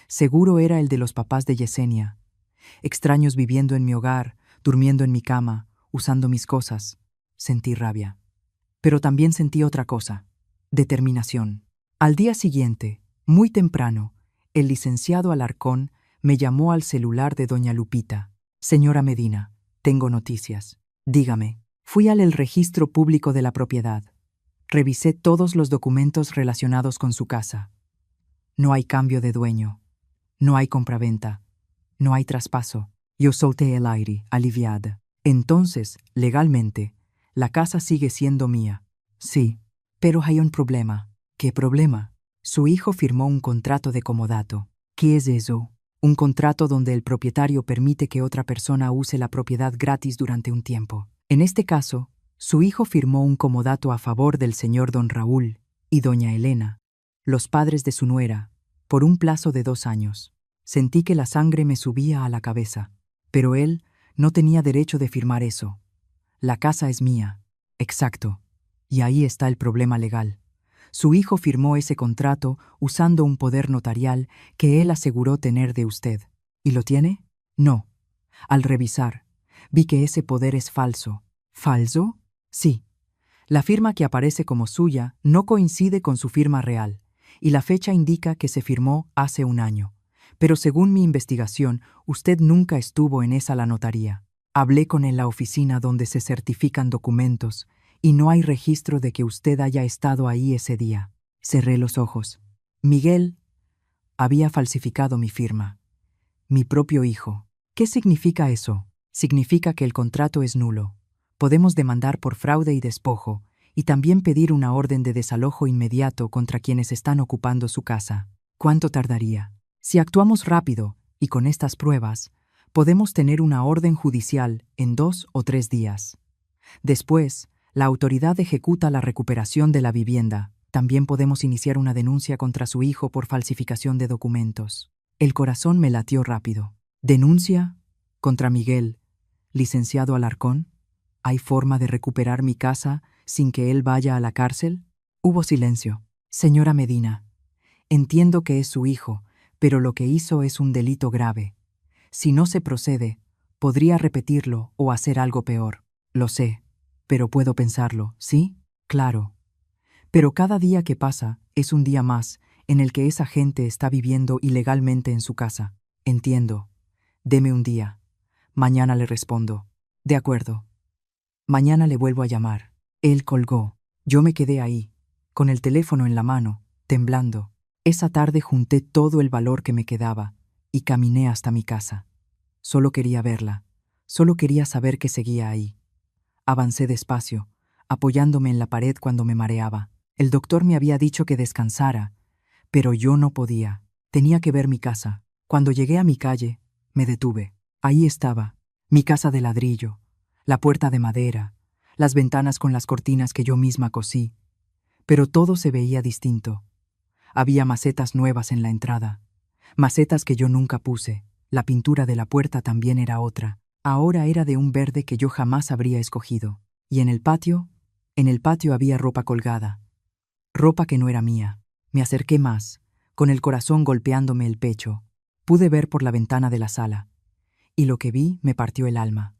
Seguro era el de los papás de Yesenia. Extraños viviendo en mi hogar, durmiendo en mi cama, usando mis cosas. Sentí rabia. Pero también sentí otra cosa, determinación. Al día siguiente, muy temprano, el licenciado Alarcón me llamó al celular de doña Lupita. Señora Medina, tengo noticias. Dígame. Fui al registro público de la propiedad. Revisé todos los documentos relacionados con su casa. No hay cambio de dueño. No hay compraventa. No hay traspaso. Yo solté el aire, aliviada. Entonces, legalmente, la casa sigue siendo mía. Sí, pero hay un problema. ¿Qué problema? Su hijo firmó un contrato de comodato. ¿Qué es eso? Un contrato donde el propietario permite que otra persona use la propiedad gratis durante un tiempo. En este caso, su hijo firmó un comodato a favor del señor don Raúl y doña Elena, los padres de su nuera, por un plazo de 2 años. Sentí que la sangre me subía a la cabeza, pero él no tenía derecho de firmar eso. La casa es mía. Exacto. Y ahí está el problema legal. Su hijo firmó ese contrato usando un poder notarial que él aseguró tener de usted. ¿Y lo tiene? No. Al revisar, vi que ese poder es falso. ¿Falso? Sí. La firma que aparece como suya no coincide con su firma real, y la fecha indica que se firmó hace 1 año. Pero según mi investigación, usted nunca estuvo en esa la notaría. Hablé con él en la oficina donde se certifican documentos, y no hay registro de que usted haya estado ahí ese día. Cerré los ojos. Miguel había falsificado mi firma. Mi propio hijo. ¿Qué significa eso? Significa que el contrato es nulo. Podemos demandar por fraude y despojo, y también pedir una orden de desalojo inmediato contra quienes están ocupando su casa. ¿Cuánto tardaría? Si actuamos rápido, y con estas pruebas, podemos tener una orden judicial en 2 o 3 días. Después, la autoridad ejecuta la recuperación de la vivienda. También podemos iniciar una denuncia contra su hijo por falsificación de documentos. El corazón me latió rápido. ¿Denuncia? ¿Contra Miguel, licenciado Alarcón? ¿Hay forma de recuperar mi casa sin que él vaya a la cárcel? Hubo silencio. Señora Medina, entiendo que es su hijo, pero lo que hizo es un delito grave. Si no se procede, podría repetirlo o hacer algo peor. Lo sé, pero puedo pensarlo, ¿sí? Claro. Pero cada día que pasa es un día más en el que esa gente está viviendo ilegalmente en su casa. Entiendo. Deme un día. Mañana le respondo. De acuerdo. Mañana le vuelvo a llamar. Él colgó. Yo me quedé ahí, con el teléfono en la mano, temblando. Esa tarde junté todo el valor que me quedaba y caminé hasta mi casa. Solo quería verla. Solo quería saber que seguía ahí. Avancé despacio, apoyándome en la pared cuando me mareaba. El doctor me había dicho que descansara, pero yo no podía. Tenía que ver mi casa. Cuando llegué a mi calle, me detuve. Ahí estaba, mi casa de ladrillo, la puerta de madera, las ventanas con las cortinas que yo misma cosí. Pero todo se veía distinto. Había macetas nuevas en la entrada, macetas que yo nunca puse. La pintura de la puerta también era otra. Ahora era de un verde que yo jamás habría escogido. Y en el patio había ropa colgada. Ropa que no era mía. Me acerqué más, con el corazón golpeándome el pecho. Pude ver por la ventana de la sala, y lo que vi me partió el alma.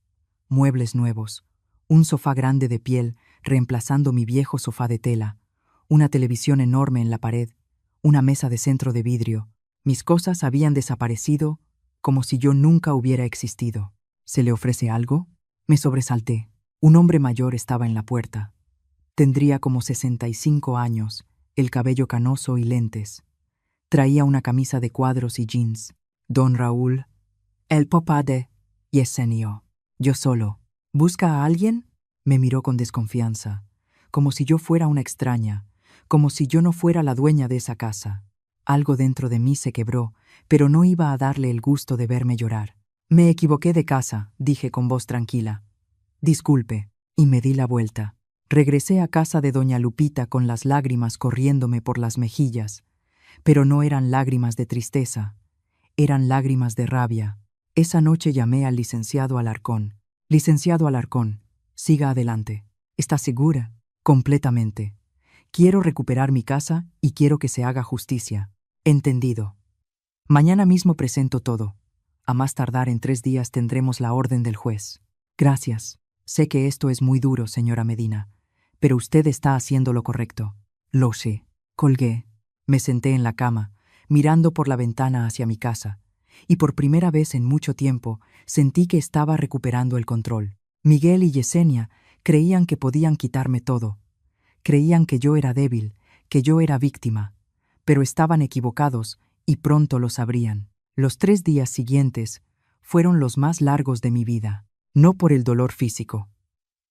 Muebles nuevos, un sofá grande de piel reemplazando mi viejo sofá de tela, una televisión enorme en la pared, una mesa de centro de vidrio. Mis cosas habían desaparecido como si yo nunca hubiera existido. ¿Se le ofrece algo? Me sobresalté. Un hombre mayor estaba en la puerta. Tendría como 65 años, el cabello canoso y lentes. Traía una camisa de cuadros y jeans. Don Raúl, el papá de Yesenia. Yo solo. ¿Busca a alguien? Me miró con desconfianza, como si yo fuera una extraña, como si yo no fuera la dueña de esa casa. Algo dentro de mí se quebró, pero no iba a darle el gusto de verme llorar. Me equivoqué de casa, dije con voz tranquila. Disculpe, y me di la vuelta. Regresé a casa de doña Lupita con las lágrimas corriéndome por las mejillas, pero no eran lágrimas de tristeza, eran lágrimas de rabia. Esa noche llamé al licenciado Alarcón. Licenciado Alarcón, siga adelante. ¿Está segura? Completamente. Quiero recuperar mi casa y quiero que se haga justicia. Entendido. Mañana mismo presento todo. A más tardar en 3 días tendremos la orden del juez. Gracias. Sé que esto es muy duro, señora Medina, pero usted está haciendo lo correcto. Lo sé. Colgué. Me senté en la cama, mirando por la ventana hacia mi casa, y por primera vez en mucho tiempo sentí que estaba recuperando el control. Miguel y Yesenia creían que podían quitarme todo. Creían que yo era débil, que yo era víctima, pero estaban equivocados y pronto lo sabrían. Los 3 días siguientes fueron los más largos de mi vida, no por el dolor físico.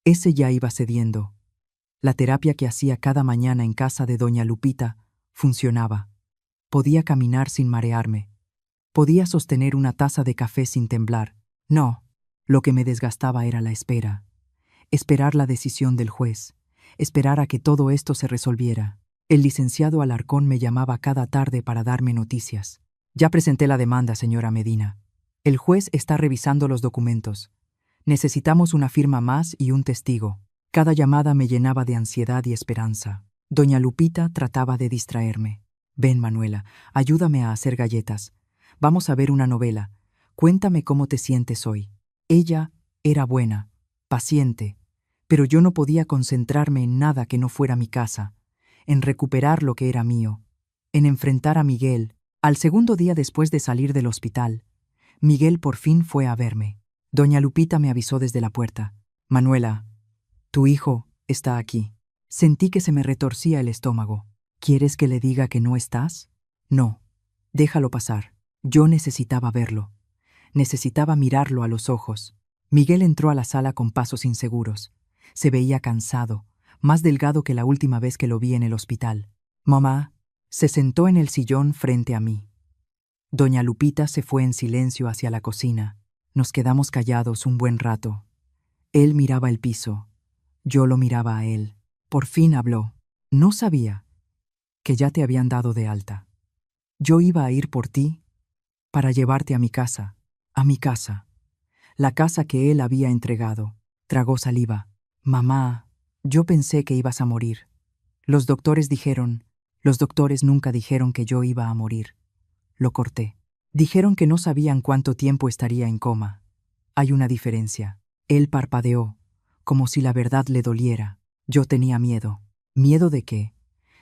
Ese ya iba cediendo. La terapia que hacía cada mañana en casa de doña Lupita funcionaba. Podía caminar sin marearme. Podía sostener una taza de café sin temblar. No, lo que me desgastaba era la espera. Esperar la decisión del juez. Esperar a que todo esto se resolviera. El licenciado Alarcón me llamaba cada tarde para darme noticias. Ya presenté la demanda, señora Medina. El juez está revisando los documentos. Necesitamos una firma más y un testigo. Cada llamada me llenaba de ansiedad y esperanza. Doña Lupita trataba de distraerme. Ven, Manuela, ayúdame a hacer galletas. Vamos a ver una novela. Cuéntame cómo te sientes hoy. Ella era buena, paciente, pero yo no podía concentrarme en nada que no fuera mi casa, en recuperar lo que era mío, en enfrentar a Miguel. Al segundo día después de salir del hospital, Miguel por fin fue a verme. Doña Lupita me avisó desde la puerta. Manuela, tu hijo está aquí. Sentí que se me retorcía el estómago. ¿Quieres que le diga que no estás? No, déjalo pasar. Yo necesitaba verlo. Necesitaba mirarlo a los ojos. Miguel entró a la sala con pasos inseguros. Se veía cansado, más delgado que la última vez que lo vi en el hospital. Mamá se sentó en el sillón frente a mí. Doña Lupita se fue en silencio hacia la cocina. Nos quedamos callados un buen rato. Él miraba el piso. Yo lo miraba a él. Por fin habló. No sabía que ya te habían dado de alta. Yo iba a ir por ti para llevarte a mi casa, la casa que él había entregado. Tragó saliva. Mamá, yo pensé que ibas a morir. Los doctores nunca dijeron que yo iba a morir. Lo corté. Dijeron que no sabían cuánto tiempo estaría en coma. Hay una diferencia. Él parpadeó, como si la verdad le doliera. Yo tenía miedo. ¿Miedo de qué?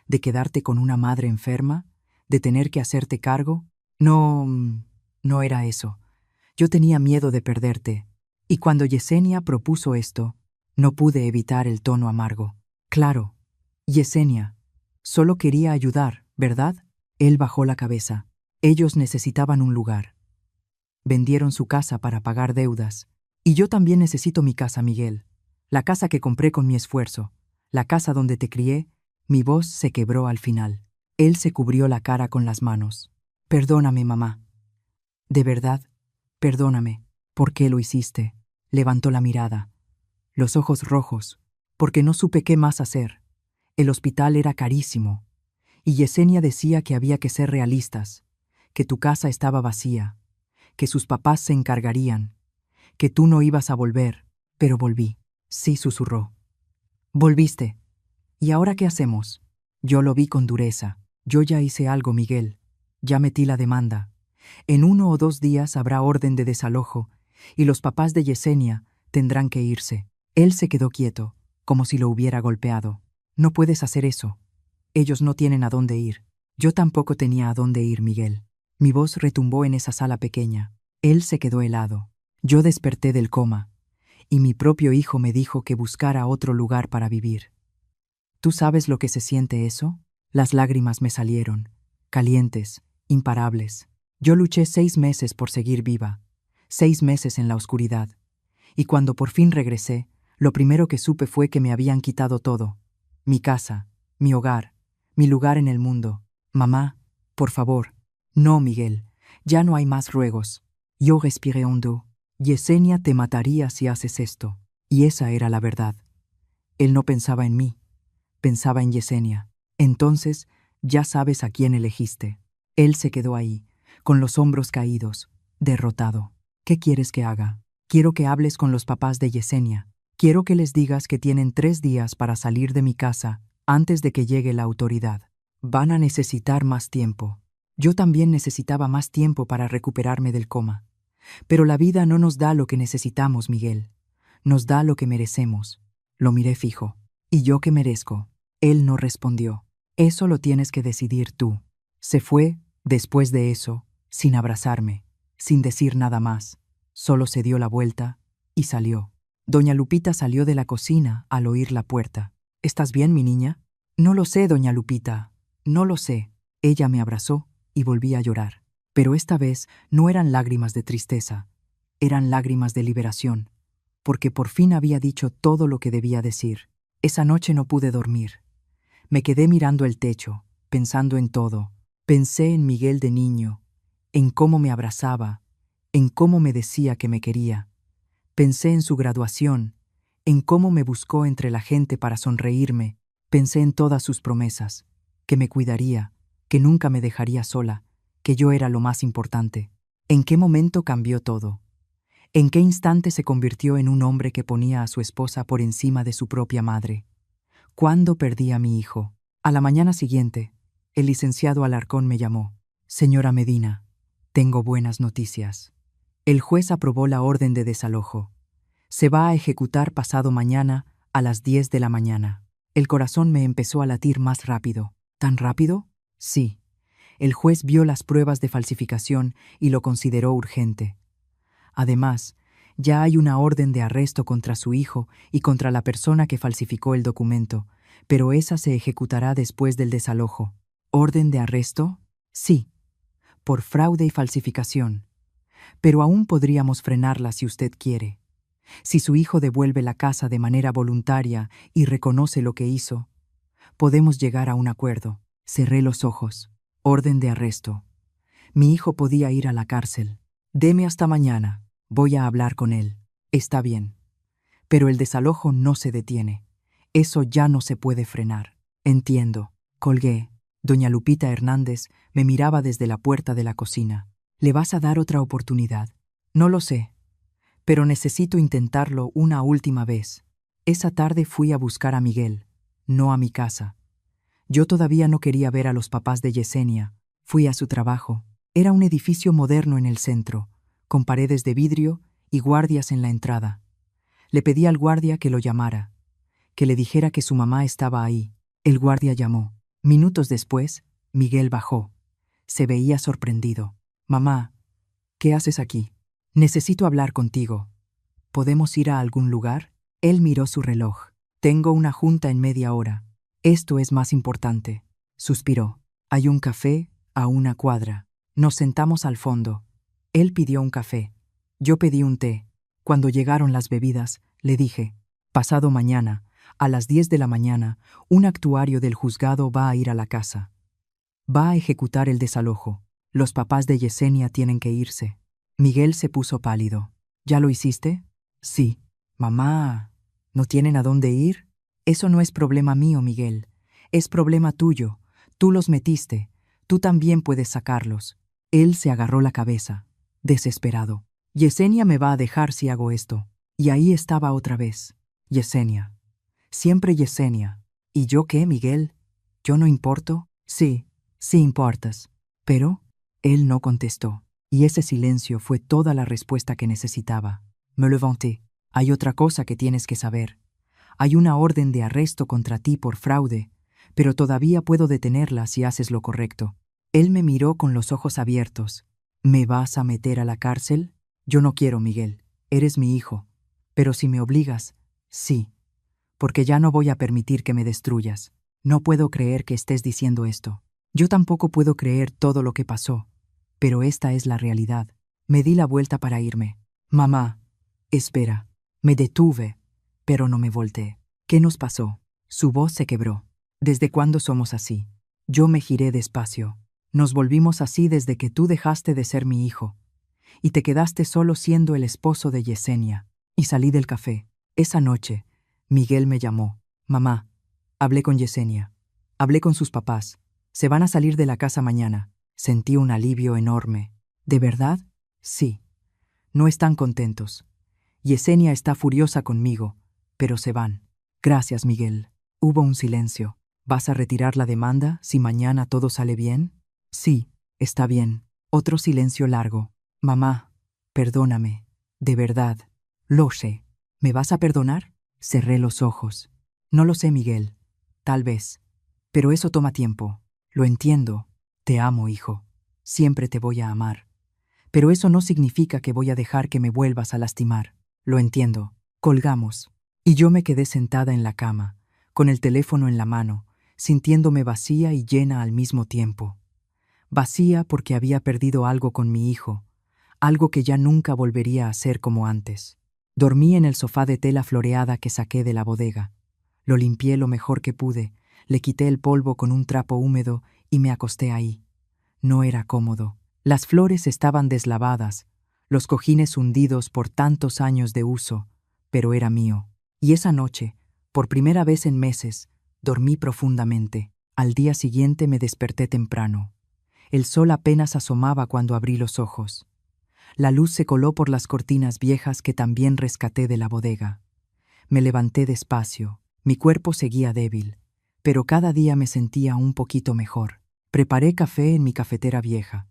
¿De quedarte con una madre enferma? ¿De tener que hacerte cargo? No, no era eso. Yo tenía miedo de perderte. Y cuando Yesenia propuso esto, no pude evitar el tono amargo. Claro, Yesenia, solo quería ayudar, ¿verdad? Él bajó la cabeza. Ellos necesitaban un lugar. Vendieron su casa para pagar deudas. Y yo también necesito mi casa, Miguel. La casa que compré con mi esfuerzo. La casa donde te crié. Mi voz se quebró al final. Él se cubrió la cara con las manos. Perdóname, mamá. De verdad, perdóname. ¿Por qué lo hiciste? Levantó la mirada. Los ojos rojos. Porque no supe qué más hacer. El hospital era carísimo. Y Yesenia decía que había que ser realistas. Que tu casa estaba vacía. Que sus papás se encargarían. Que tú no ibas a volver. Pero volví. Sí, susurró. Volviste. ¿Y ahora qué hacemos? Yo lo vi con dureza. Yo ya hice algo, Miguel. Ya metí la demanda. En 1 o 2 días habrá orden de desalojo y los papás de Yesenia tendrán que irse. Él se quedó quieto, como si lo hubiera golpeado. No puedes hacer eso. Ellos no tienen a dónde ir. Yo tampoco tenía a dónde ir, Miguel. Mi voz retumbó en esa sala pequeña. Él se quedó helado. Yo desperté del coma, y mi propio hijo me dijo que buscara otro lugar para vivir. ¿Tú sabes lo que se siente eso? Las lágrimas me salieron, calientes, imparables. Yo luché 6 meses por seguir viva, 6 meses en la oscuridad. Y cuando por fin regresé, lo primero que supe fue que me habían quitado todo. Mi casa, mi hogar, mi lugar en el mundo. Mamá, por favor. No, Miguel, ya no hay más ruegos. Yo respiré hondo. Yesenia te mataría si haces esto. Y esa era la verdad. Él no pensaba en mí, pensaba en Yesenia. Entonces, ya sabes a quién elegiste. Él se quedó ahí, con los hombros caídos, derrotado. ¿Qué quieres que haga? Quiero que hables con los papás de Yesenia. Quiero que les digas que tienen 3 días para salir de mi casa antes de que llegue la autoridad. Van a necesitar más tiempo. Yo también necesitaba más tiempo para recuperarme del coma. Pero la vida no nos da lo que necesitamos, Miguel. Nos da lo que merecemos. Lo miré fijo. ¿Y yo qué merezco? Él no respondió. Eso lo tienes que decidir tú. Se fue, después de eso, sin abrazarme, sin decir nada más. Solo se dio la vuelta y salió. Doña Lupita salió de la cocina al oír la puerta. ¿Estás bien, mi niña? No lo sé, doña Lupita. No lo sé. Ella me abrazó y volví a llorar. Pero esta vez no eran lágrimas de tristeza, eran lágrimas de liberación, porque por fin había dicho todo lo que debía decir. Esa noche no pude dormir. Me quedé mirando el techo, pensando en todo. Pensé en Miguel de niño, en cómo me abrazaba, en cómo me decía que me quería. Pensé en su graduación, en cómo me buscó entre la gente para sonreírme. Pensé en todas sus promesas, que me cuidaría, que nunca me dejaría sola, que yo era lo más importante. ¿En qué momento cambió todo? ¿En qué instante se convirtió en un hombre que ponía a su esposa por encima de su propia madre? ¿Cuándo perdí a mi hijo? A la mañana siguiente, el licenciado Alarcón me llamó. Señora Medina, tengo buenas noticias. El juez aprobó la orden de desalojo. Se va a ejecutar pasado mañana a las 10 de la mañana. El corazón me empezó a latir más rápido. ¿Tan rápido? Sí. El juez vio las pruebas de falsificación y lo consideró urgente. Además, ya hay una orden de arresto contra su hijo y contra la persona que falsificó el documento, pero esa se ejecutará después del desalojo. ¿Orden de arresto? Sí, por fraude y falsificación. Pero aún podríamos frenarla si usted quiere. Si su hijo devuelve la casa de manera voluntaria y reconoce lo que hizo, podemos llegar a un acuerdo. Cerré los ojos. Orden de arresto. Mi hijo podía ir a la cárcel. Deme hasta mañana. Voy a hablar con él. Está bien. Pero el desalojo no se detiene. Eso ya no se puede frenar. Entiendo. Colgué. Doña Lupita Hernández me miraba desde la puerta de la cocina. ¿Le vas a dar otra oportunidad? No lo sé. Pero necesito intentarlo una última vez. Esa tarde fui a buscar a Miguel, no a mi casa. Yo todavía no quería ver a los papás de Yesenia. Fui a su trabajo. Era un edificio moderno en el centro, con paredes de vidrio y guardias en la entrada. Le pedí al guardia que lo llamara, que le dijera que su mamá estaba ahí. El guardia llamó. Minutos después, Miguel bajó. Se veía sorprendido. Mamá, ¿qué haces aquí? Necesito hablar contigo. ¿Podemos ir a algún lugar? Él miró su reloj. Tengo una junta en media hora. Esto es más importante. Suspiró. Hay un café a una cuadra. Nos sentamos al fondo. Él pidió un café. Yo pedí un té. Cuando llegaron las bebidas, le dije, pasado mañana, a las 10 de la mañana, un actuario del juzgado va a ir a la casa. Va a ejecutar el desalojo. Los papás de Yesenia tienen que irse. Miguel se puso pálido. ¿Ya lo hiciste? Sí. Mamá, ¿no tienen a dónde ir? Eso no es problema mío, Miguel. Es problema tuyo. Tú los metiste. Tú también puedes sacarlos. Él se agarró la cabeza, desesperado. Yesenia me va a dejar si hago esto. Y ahí estaba otra vez. Yesenia. Siempre Yesenia. ¿Y yo qué, Miguel? ¿Yo no importo? Sí, Sí importas. Pero él no contestó, y ese silencio fue toda la respuesta que necesitaba. Me levanté. Hay otra cosa que tienes que saber. Hay una orden de arresto contra ti por fraude, pero todavía puedo detenerla si haces lo correcto. Él me miró con los ojos abiertos. ¿Me vas a meter a la cárcel? Yo no quiero, Miguel. Eres mi hijo. Pero si me obligas, sí. Porque ya no voy a permitir que me destruyas. No puedo creer que estés diciendo esto. Yo tampoco puedo creer todo lo que pasó. Pero esta es la realidad. Me di la vuelta para irme. Mamá, espera. Me detuve, pero no me volteé. ¿Qué nos pasó? Su voz se quebró. ¿Desde cuándo somos así? Yo me giré despacio. Nos volvimos así desde que tú dejaste de ser mi hijo y te quedaste solo siendo el esposo de Yesenia. Y salí del café. Esa noche, Miguel me llamó. Mamá, hablé con Yesenia. Hablé con sus papás. Se van a salir de la casa mañana. Sentí un alivio enorme. ¿De verdad? Sí. No están contentos. Yesenia está furiosa conmigo, pero se van. Gracias, Miguel. Hubo un silencio. ¿Vas a retirar la demanda si mañana todo sale bien? Sí, está bien. Otro silencio largo. Mamá, perdóname. De verdad. Lo sé. ¿Me vas a perdonar? Cerré los ojos. No lo sé, Miguel. Tal vez. Pero eso toma tiempo. Lo entiendo. Te amo, hijo. Siempre te voy a amar. Pero eso no significa que voy a dejar que me vuelvas a lastimar. Lo entiendo. Colgamos. Y yo me quedé sentada en la cama, con el teléfono en la mano, sintiéndome vacía y llena al mismo tiempo. Vacía porque había perdido algo con mi hijo, algo que ya nunca volvería a ser como antes. Dormí en el sofá de tela floreada que saqué de la bodega. Lo limpié lo mejor que pude, le quité el polvo con un trapo húmedo y me acosté ahí. No era cómodo. Las flores estaban deslavadas, los cojines hundidos por tantos años de uso, pero era mío. Y esa noche, por primera vez en meses, dormí profundamente. Al día siguiente me desperté temprano. El sol apenas asomaba cuando abrí los ojos. La luz se coló por las cortinas viejas que también rescaté de la bodega. Me levanté despacio. Mi cuerpo seguía débil, pero cada día me sentía un poquito mejor. Preparé café en mi cafetera vieja.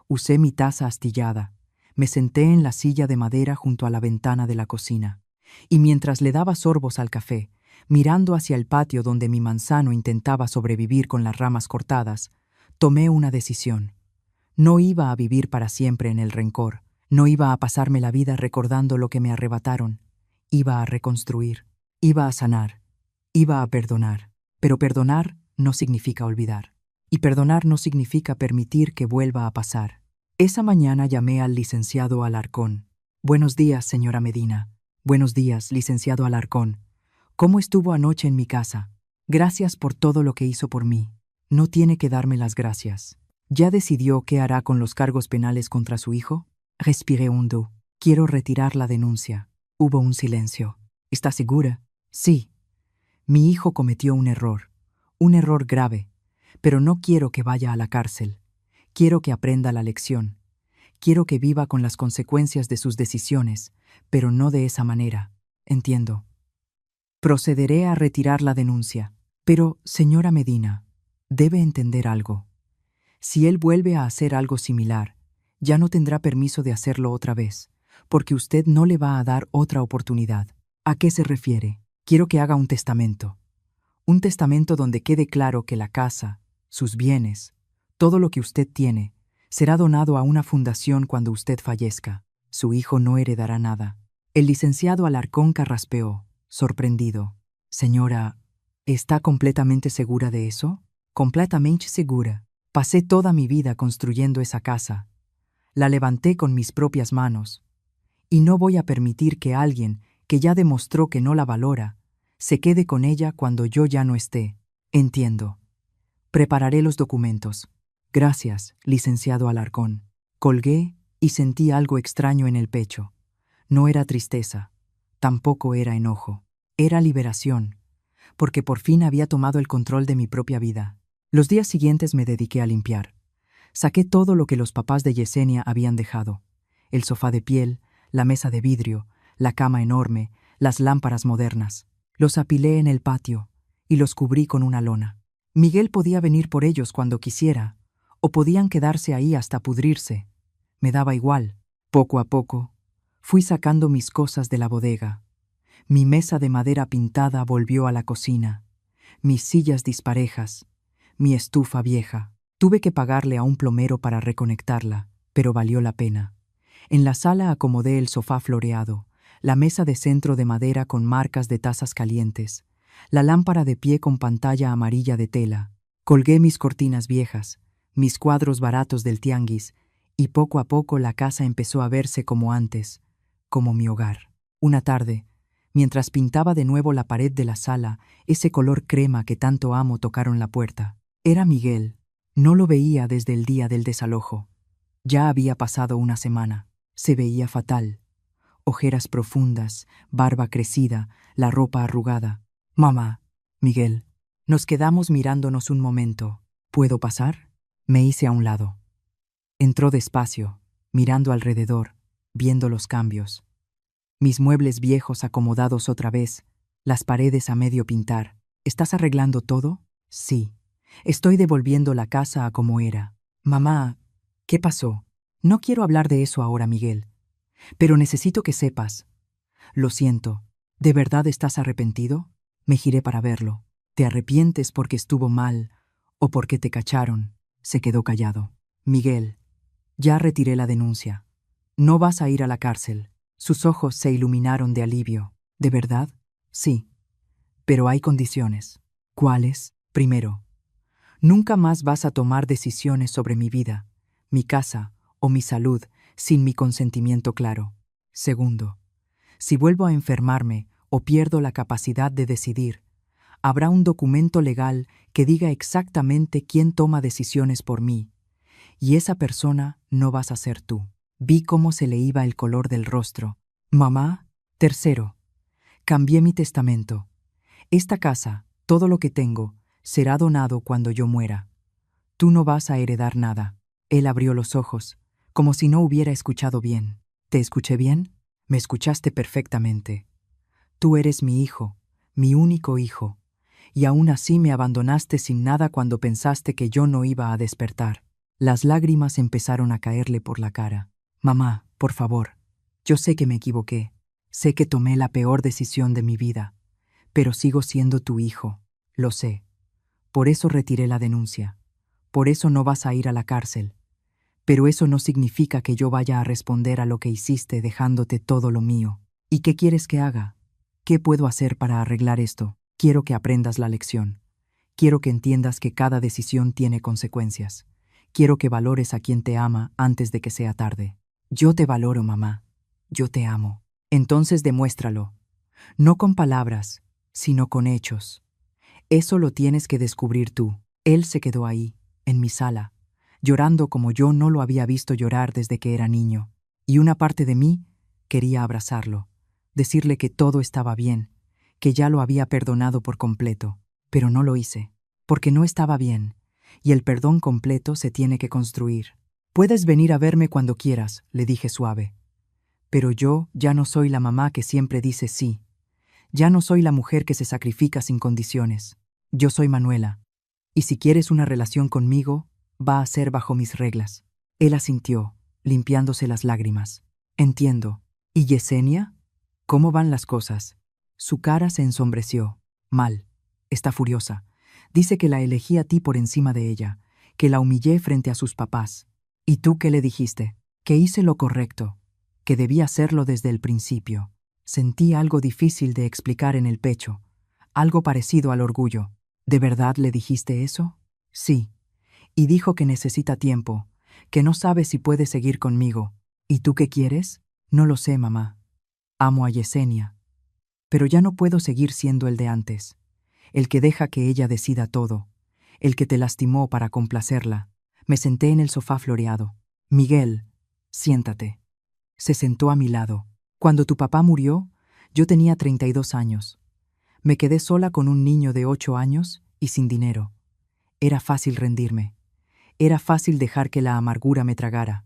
Usé mi taza astillada. Me senté en la silla de madera junto a la ventana de la cocina. Y mientras le daba sorbos al café, mirando hacia el patio donde mi manzano intentaba sobrevivir con las ramas cortadas, tomé una decisión. No iba a vivir para siempre en el rencor. No iba a pasarme la vida recordando lo que me arrebataron. Iba a reconstruir. Iba a sanar. Iba a perdonar. Pero perdonar no significa olvidar. Y perdonar no significa permitir que vuelva a pasar. Esa mañana llamé al licenciado Alarcón. Buenos días, señora Medina. Buenos días, licenciado Alarcón. ¿Cómo estuvo anoche en mi casa? Gracias por todo lo que hizo por mí. No tiene que darme las gracias. ¿Ya decidió qué hará con los cargos penales contra su hijo? Respiré hondo. Quiero retirar la denuncia. Hubo un silencio. ¿Está segura? Sí. Mi hijo cometió un error grave, pero no quiero que vaya a la cárcel. Quiero que aprenda la lección. Quiero que viva con las consecuencias de sus decisiones, pero no de esa manera. Entiendo. Procederé a retirar la denuncia. Pero, señora Medina, debe entender algo. Si él vuelve a hacer algo similar, ya no tendrá permiso de hacerlo otra vez, porque usted no le va a dar otra oportunidad. ¿A qué se refiere? Quiero que haga un testamento. Un testamento donde quede claro que la casa, sus bienes, todo lo que usted tiene, será donado a una fundación cuando usted fallezca. Su hijo no heredará nada. El licenciado Alarcón carraspeó, sorprendido. Señora, ¿está completamente segura de eso? Completamente segura. Pasé toda mi vida construyendo esa casa. La levanté con mis propias manos. Y no voy a permitir que alguien que ya demostró que no la valora, se quede con ella cuando yo ya no esté. Entiendo. Prepararé los documentos. Gracias, licenciado Alarcón. Colgué y sentí algo extraño en el pecho. No era tristeza, tampoco era enojo. Era liberación, porque por fin había tomado el control de mi propia vida. Los días siguientes me dediqué a limpiar. Saqué todo lo que los papás de Yesenia habían dejado. El sofá de piel, la mesa de vidrio, la cama enorme, las lámparas modernas. Los apilé en el patio y los cubrí con una lona. Miguel podía venir por ellos cuando quisiera, o podían quedarse ahí hasta pudrirse. Me daba igual. Poco a poco, fui sacando mis cosas de la bodega. Mi mesa de madera pintada volvió a la cocina, mis sillas disparejas, mi estufa vieja. Tuve que pagarle a un plomero para reconectarla, pero valió la pena. En la sala acomodé el sofá floreado, la mesa de centro de madera con marcas de tazas calientes, la lámpara de pie con pantalla amarilla de tela. Colgué mis cortinas viejas, mis cuadros baratos del tianguis, y poco a poco la casa empezó a verse como antes, como mi hogar. Una tarde, mientras pintaba de nuevo la pared de la sala, ese color crema que tanto amo, tocaron la puerta. Era Miguel. No lo veía desde el día del desalojo. Ya había pasado una semana. Se veía fatal. Ojeras profundas, barba crecida, la ropa arrugada. «Mamá, Miguel». Nos quedamos mirándonos un momento. «¿Puedo pasar?». Me hice a un lado. Entró despacio, mirando alrededor, viendo los cambios. Mis muebles viejos acomodados otra vez, las paredes a medio pintar. «¿Estás arreglando todo?». «Sí. Estoy devolviendo la casa a como era». «Mamá, ¿qué pasó?». «No quiero hablar de eso ahora, Miguel. Pero necesito que sepas». «Lo siento. ¿De verdad estás arrepentido?». Me giré para verlo. «¿Te arrepientes porque estuvo mal o porque te cacharon?». Se quedó callado. «Miguel, ya retiré la denuncia. No vas a ir a la cárcel». Sus ojos se iluminaron de alivio. «¿De verdad?». «Sí. Pero hay condiciones». «¿Cuáles?». «Primero, nunca más vas a tomar decisiones sobre mi vida, mi casa o mi salud sin mi consentimiento claro. Segundo, si vuelvo a enfermarme o pierdo la capacidad de decidir, habrá un documento legal que diga exactamente quién toma decisiones por mí, y esa persona no vas a ser tú». Vi cómo se le iba el color del rostro. «Mamá». «Tercero, cambié mi testamento. Esta casa, todo lo que tengo, será donado cuando yo muera. Tú no vas a heredar nada». Él abrió los ojos, como si no hubiera escuchado bien. «¿Te escuché bien?». «Me escuchaste perfectamente. Tú eres mi hijo, mi único hijo, y aún así me abandonaste sin nada cuando pensaste que yo no iba a despertar». Las lágrimas empezaron a caerle por la cara. «Mamá, por favor, yo sé que me equivoqué, sé que tomé la peor decisión de mi vida, pero sigo siendo tu hijo, lo sé. Por eso retiré la denuncia, por eso no vas a ir a la cárcel, pero eso no significa que yo vaya a responder a lo que hiciste dejándote todo lo mío. ¿Y qué quieres que haga? ¿Qué puedo hacer para arreglar esto? Quiero que aprendas la lección. Quiero que entiendas que cada decisión tiene consecuencias. Quiero que valores a quien te ama antes de que sea tarde». «Yo te valoro, mamá. Yo te amo». «Entonces demuéstralo. No con palabras, sino con hechos. Eso lo tienes que descubrir tú». Él se quedó ahí, en mi sala, llorando como yo no lo había visto llorar desde que era niño. Y una parte de mí quería abrazarlo, decirle que todo estaba bien, que ya lo había perdonado por completo. Pero no lo hice, porque no estaba bien, y el perdón completo se tiene que construir. «Puedes venir a verme cuando quieras», le dije suave. «Pero yo ya no soy la mamá que siempre dice sí. Ya no soy la mujer que se sacrifica sin condiciones. Yo soy Manuela. Y si quieres una relación conmigo, va a ser bajo mis reglas». Él asintió, limpiándose las lágrimas. «Entiendo. ¿Y Yesenia? ¿Cómo van las cosas?». Su cara se ensombreció. «Mal. Está furiosa. Dice que la elegí a ti por encima de ella, que la humillé frente a sus papás. ¿Y tú qué le dijiste?». «Que hice lo correcto, que debía hacerlo desde el principio». Sentí algo difícil de explicar en el pecho, algo parecido al orgullo. «¿De verdad le dijiste eso?». «Sí. Y dijo que necesita tiempo, que no sabe si puede seguir conmigo». «¿Y tú qué quieres?». «No lo sé, mamá. Amo a Yesenia. Pero ya no puedo seguir siendo el de antes, el que deja que ella decida todo, el que te lastimó para complacerla». Me senté en el sofá floreado. «Miguel, siéntate». Se sentó a mi lado. «Cuando tu papá murió, yo tenía 32 años. Me quedé sola con un niño de 8 años y sin dinero. Era fácil rendirme. Era fácil dejar que la amargura me tragara.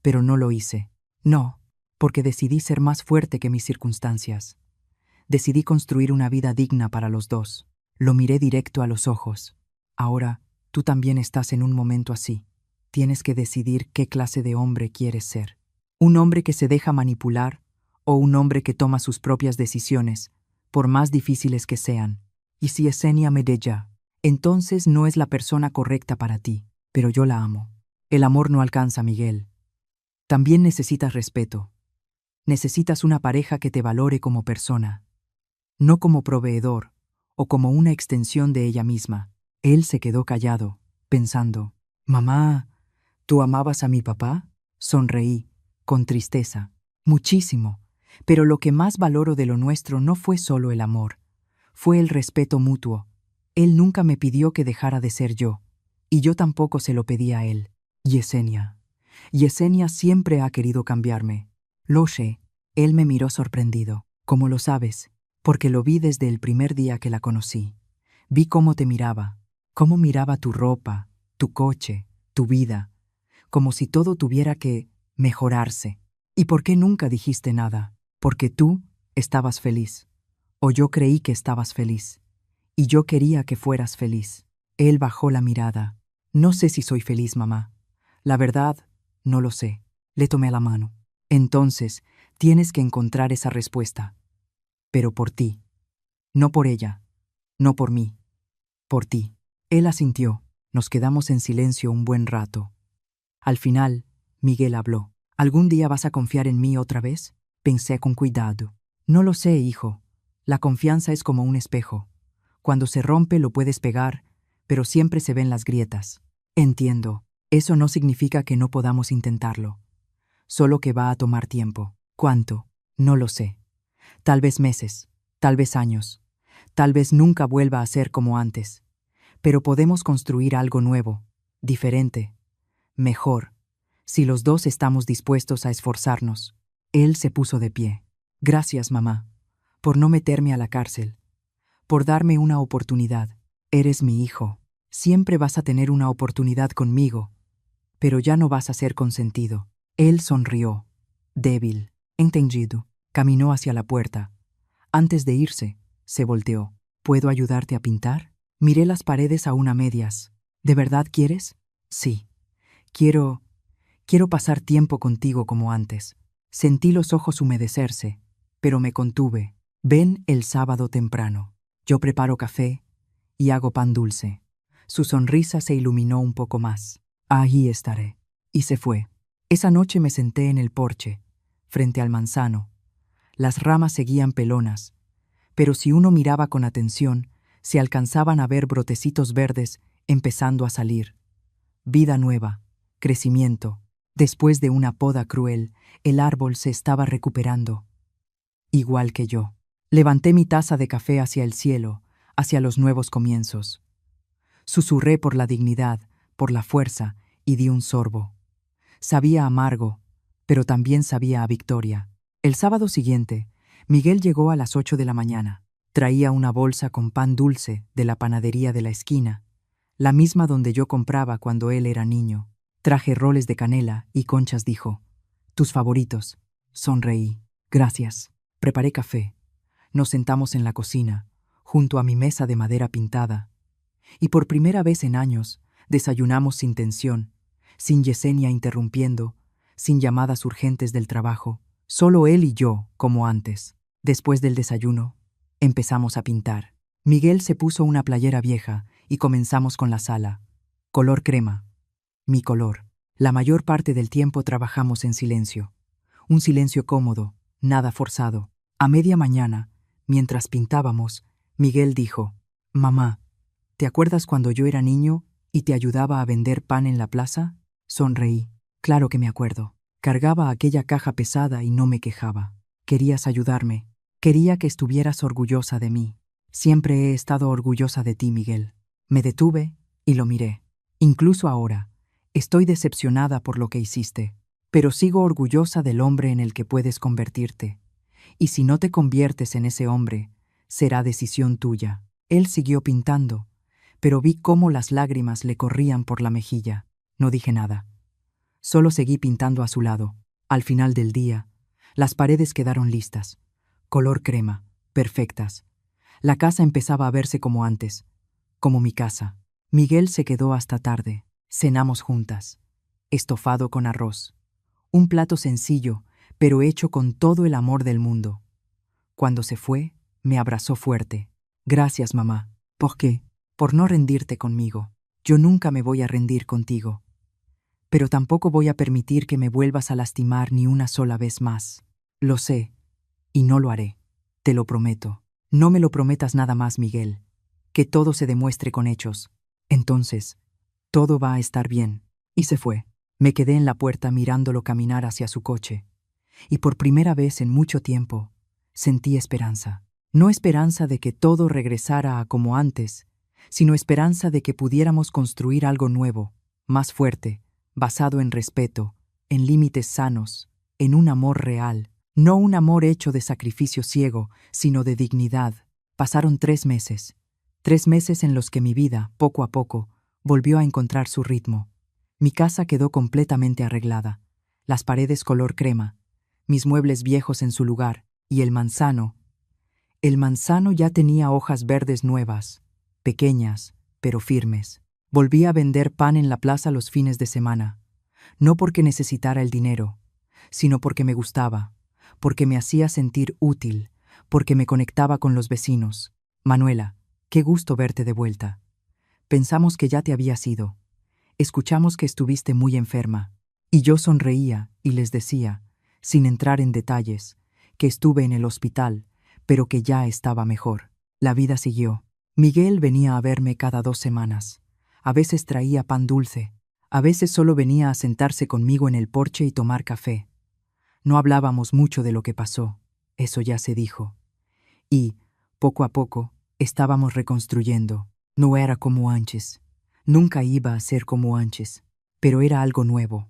Pero no lo hice. No, porque decidí ser más fuerte que mis circunstancias. Decidí construir una vida digna para los dos». Lo miré directo a los ojos. «Ahora, tú también estás en un momento así. tienes que decidir qué clase de hombre quieres ser. Un hombre que se deja manipular o un hombre que toma sus propias decisiones, por más difíciles que sean. Y si Yesenia Medella, entonces no es la persona correcta para ti, pero yo la amo. El amor no alcanza, Miguel. También necesitas respeto. Necesitas una pareja que te valore como persona, no como proveedor o como una extensión de ella misma. Él se quedó callado, pensando, «Mamá, ¿tú amabas a mi papá?» Sonreí, con tristeza. Muchísimo, pero lo que más valoro de lo nuestro no fue solo el amor, fue el respeto mutuo. Él nunca me pidió que dejara de ser yo, y yo tampoco se lo pedí a él. Yesenia. Yesenia siempre ha querido cambiarme. Lo sé. Él me miró sorprendido. ¿Cómo lo sabes? Porque lo vi desde el primer día que la conocí. Vi cómo te miraba, cómo miraba tu ropa, tu coche, tu vida, como si todo tuviera que mejorarse. ¿Y por qué nunca dijiste nada? Porque tú estabas feliz. O yo creí que estabas feliz. Y yo quería que fueras feliz. Él bajó la mirada. No sé si soy feliz, mamá. La verdad, no lo sé. Le tomé la mano. Entonces, tienes que encontrar esa respuesta. Pero por ti. No por ella. No por mí. Por ti. Él asintió. Nos quedamos en silencio un buen rato. Al final, Miguel habló. ¿Algún día vas a confiar en mí otra vez? Pensé con cuidado. No lo sé, hijo. La confianza es como un espejo. Cuando se rompe lo puedes pegar, pero siempre se ven las grietas. Entiendo. Eso no significa que no podamos intentarlo. Solo que va a tomar tiempo. ¿Cuánto? No lo sé. Tal vez meses, tal vez años, tal vez nunca vuelva a ser como antes. Pero podemos construir algo nuevo, diferente, mejor, si los dos estamos dispuestos a esforzarnos. Él se puso de pie. Gracias, mamá, por no meterme a la cárcel, por darme una oportunidad. Eres mi hijo. Siempre vas a tener una oportunidad conmigo, pero ya no vas a ser consentido. Él sonrió, débil, entendido. Caminó hacia la puerta. Antes de irse, se volteó. ¿Puedo ayudarte a pintar? Miré las paredes aún a medias. ¿De verdad quieres? Sí. Quiero pasar tiempo contigo como antes. Sentí los ojos humedecerse, pero me contuve. Ven el sábado temprano. Yo preparo café y hago pan dulce. Su sonrisa se iluminó un poco más. Ahí estaré. Y se fue. Esa noche me senté en el porche, frente al manzano. Las ramas seguían pelonas, pero si uno miraba con atención, se alcanzaban a ver brotecitos verdes empezando a salir. Vida nueva, crecimiento. Después de una poda cruel, el árbol se estaba recuperando. Igual que yo. Levanté mi taza de café hacia el cielo, hacia los nuevos comienzos. Susurré por la dignidad, por la fuerza, y di un sorbo. Sabía amargo, pero también sabía a victoria. El sábado siguiente, Miguel llegó a las 8 de la mañana. Traía una bolsa con pan dulce de la panadería de la esquina, la misma donde yo compraba cuando él era niño. Traje roles de canela y conchas, dijo. Tus favoritos. Sonreí. Gracias. Preparé café. Nos sentamos en la cocina, junto a mi mesa de madera pintada. Y por primera vez en años, desayunamos sin tensión, sin Yesenia interrumpiendo, sin llamadas urgentes del trabajo. Solo él y yo, como antes. Después del desayuno, empezamos a pintar. Miguel se puso una playera vieja y comenzamos con la sala. Color crema. Mi color. La mayor parte del tiempo trabajamos en silencio. Un silencio cómodo, nada forzado. A media mañana, mientras pintábamos, Miguel dijo, «Mamá, ¿te acuerdas cuando yo era niño y te ayudaba a vender pan en la plaza?» Sonreí. Claro que me acuerdo. Cargaba aquella caja pesada y no me quejaba. Querías ayudarme. Quería que estuvieras orgullosa de mí. Siempre he estado orgullosa de ti, Miguel. Me detuve y lo miré. Incluso ahora, estoy decepcionada por lo que hiciste, pero sigo orgullosa del hombre en el que puedes convertirte. Y si no te conviertes en ese hombre, será decisión tuya. Él siguió pintando, pero vi cómo las lágrimas le corrían por la mejilla. No dije nada. Solo seguí pintando a su lado. Al final del día, las paredes quedaron listas. Color crema, perfectas. La casa empezaba a verse como antes, como mi casa. Miguel se quedó hasta tarde. Cenamos juntas. estofado con arroz. Un plato sencillo, pero hecho con todo el amor del mundo. Cuando se fue, me abrazó fuerte. Gracias, mamá. ¿Por qué? Por no rendirte conmigo. Yo nunca me voy a rendir contigo. Pero tampoco voy a permitir que me vuelvas a lastimar ni una sola vez más. Lo sé, y no lo haré. Te lo prometo. No me lo prometas nada más, Miguel. Que todo se demuestre con hechos. Entonces, todo va a estar bien. Y se fue. Me quedé en la puerta mirándolo caminar hacia su coche. Y por primera vez en mucho tiempo, sentí esperanza. No esperanza de que todo regresara a como antes, sino esperanza de que pudiéramos construir algo nuevo, más fuerte, basado en respeto, en límites sanos, en un amor real. No un amor hecho de sacrificio ciego, sino de dignidad. Pasaron 3 meses. 3 meses en los que mi vida, poco a poco, volvió a encontrar su ritmo. Mi casa quedó completamente arreglada. Las paredes color crema, mis muebles viejos en su lugar, y el manzano. El manzano ya tenía hojas verdes nuevas, pequeñas, pero firmes. Volví a vender pan en la plaza los fines de semana, no porque necesitara el dinero, sino porque me gustaba, porque me hacía sentir útil, porque me conectaba con los vecinos. Manuela, qué gusto verte de vuelta. Pensamos que ya te habías ido. Escuchamos que estuviste muy enferma. Y yo sonreía y les decía, sin entrar en detalles, que estuve en el hospital, pero que ya estaba mejor. La vida siguió. Miguel venía a verme cada 2 semanas. A veces traía pan dulce. A veces solo venía a sentarse conmigo en el porche y tomar café. No hablábamos mucho de lo que pasó, eso ya se dijo. Y, poco a poco, estábamos reconstruyendo. No era como antes. Nunca iba a ser como antes. Pero era algo nuevo,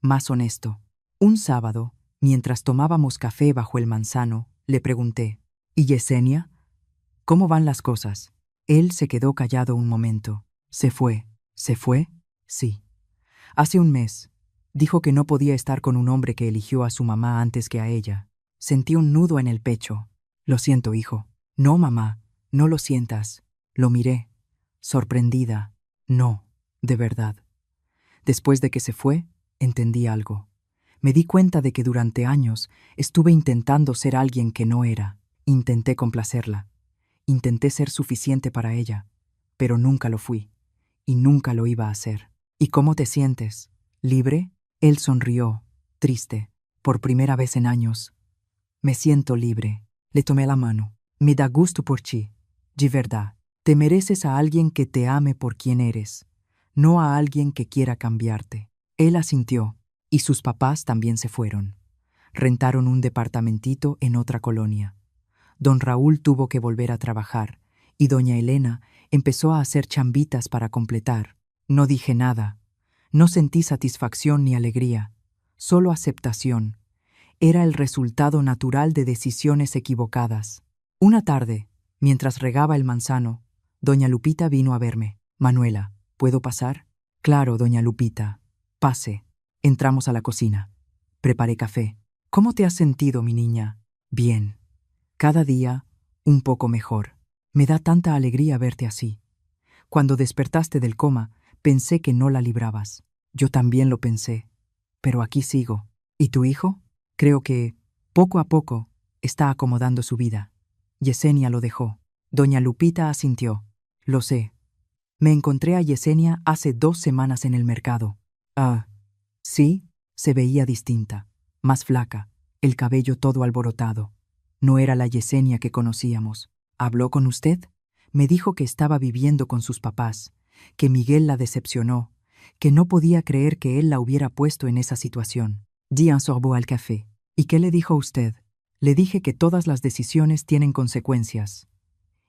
más honesto. Un sábado, mientras tomábamos café bajo el manzano, le pregunté, ¿y Yesenia? ¿Cómo van las cosas? Él se quedó callado un momento. ¿Se fue? ¿Se fue? Sí. Hace un mes. Dijo que no podía estar con un hombre que eligió a su mamá antes que a ella. Sentí un nudo en el pecho. Lo siento, hijo. No, mamá, no lo sientas. Lo miré, sorprendida. No, de verdad. Después de que se fue, entendí algo. Me di cuenta de que durante años estuve intentando ser alguien que no era. Intenté complacerla. Intenté ser suficiente para ella, pero nunca lo fui, y nunca lo iba a hacer. ¿Y cómo te sientes? ¿Libre? Él sonrió, triste, por primera vez en años. Me siento libre. Le tomé la mano. Me da gusto por ti. De verdad. Te mereces a alguien que te ame por quien eres, no a alguien que quiera cambiarte. Él asintió, y sus papás también se fueron. Rentaron un departamentito en otra colonia. Don Raúl tuvo que volver a trabajar, y doña Elena empezó a hacer chambitas para completar. No dije nada. No sentí satisfacción ni alegría, solo aceptación. Era el resultado natural de decisiones equivocadas. Una tarde, mientras regaba el manzano, doña Lupita vino a verme. Manuela, ¿puedo pasar? Claro, doña Lupita. Pase. Entramos a la cocina. Preparé café. ¿Cómo te has sentido, mi niña? Bien. Cada día, un poco mejor. Me da tanta alegría verte así. Cuando despertaste del coma, pensé que no la librabas. Yo también lo pensé. Pero aquí sigo. ¿Y tu hijo? Creo que, poco a poco, está acomodando su vida. Yesenia lo dejó. Doña Lupita asintió. Lo sé. Me encontré a Yesenia hace 2 semanas en el mercado. Ah, sí, se veía distinta, más flaca, el cabello todo alborotado. No era la Yesenia que conocíamos. ¿Habló con usted? Me dijo que estaba viviendo con sus papás, que Miguel la decepcionó, que no podía creer que él la hubiera puesto en esa situación. Di un sorbo al café. ¿Y qué le dijo usted? Le dije que todas las decisiones tienen consecuencias,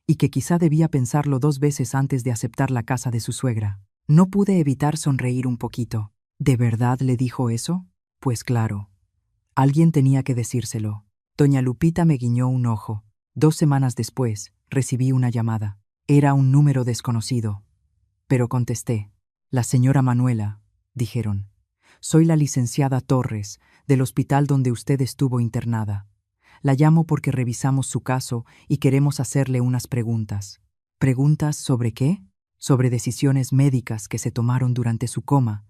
y que quizá debía pensarlo 2 veces antes de aceptar la casa de su suegra. No pude evitar sonreír un poquito. ¿De verdad le dijo eso? Pues claro. Alguien tenía que decírselo. Doña Lupita me guiñó un ojo. 2 semanas después, recibí una llamada. Era un número desconocido. Pero contesté. La señora Manuela, dijeron. Soy la licenciada Torres, del hospital donde usted estuvo internada. La llamo porque revisamos su caso y queremos hacerle unas preguntas. ¿Preguntas sobre qué? Sobre decisiones médicas que se tomaron durante su coma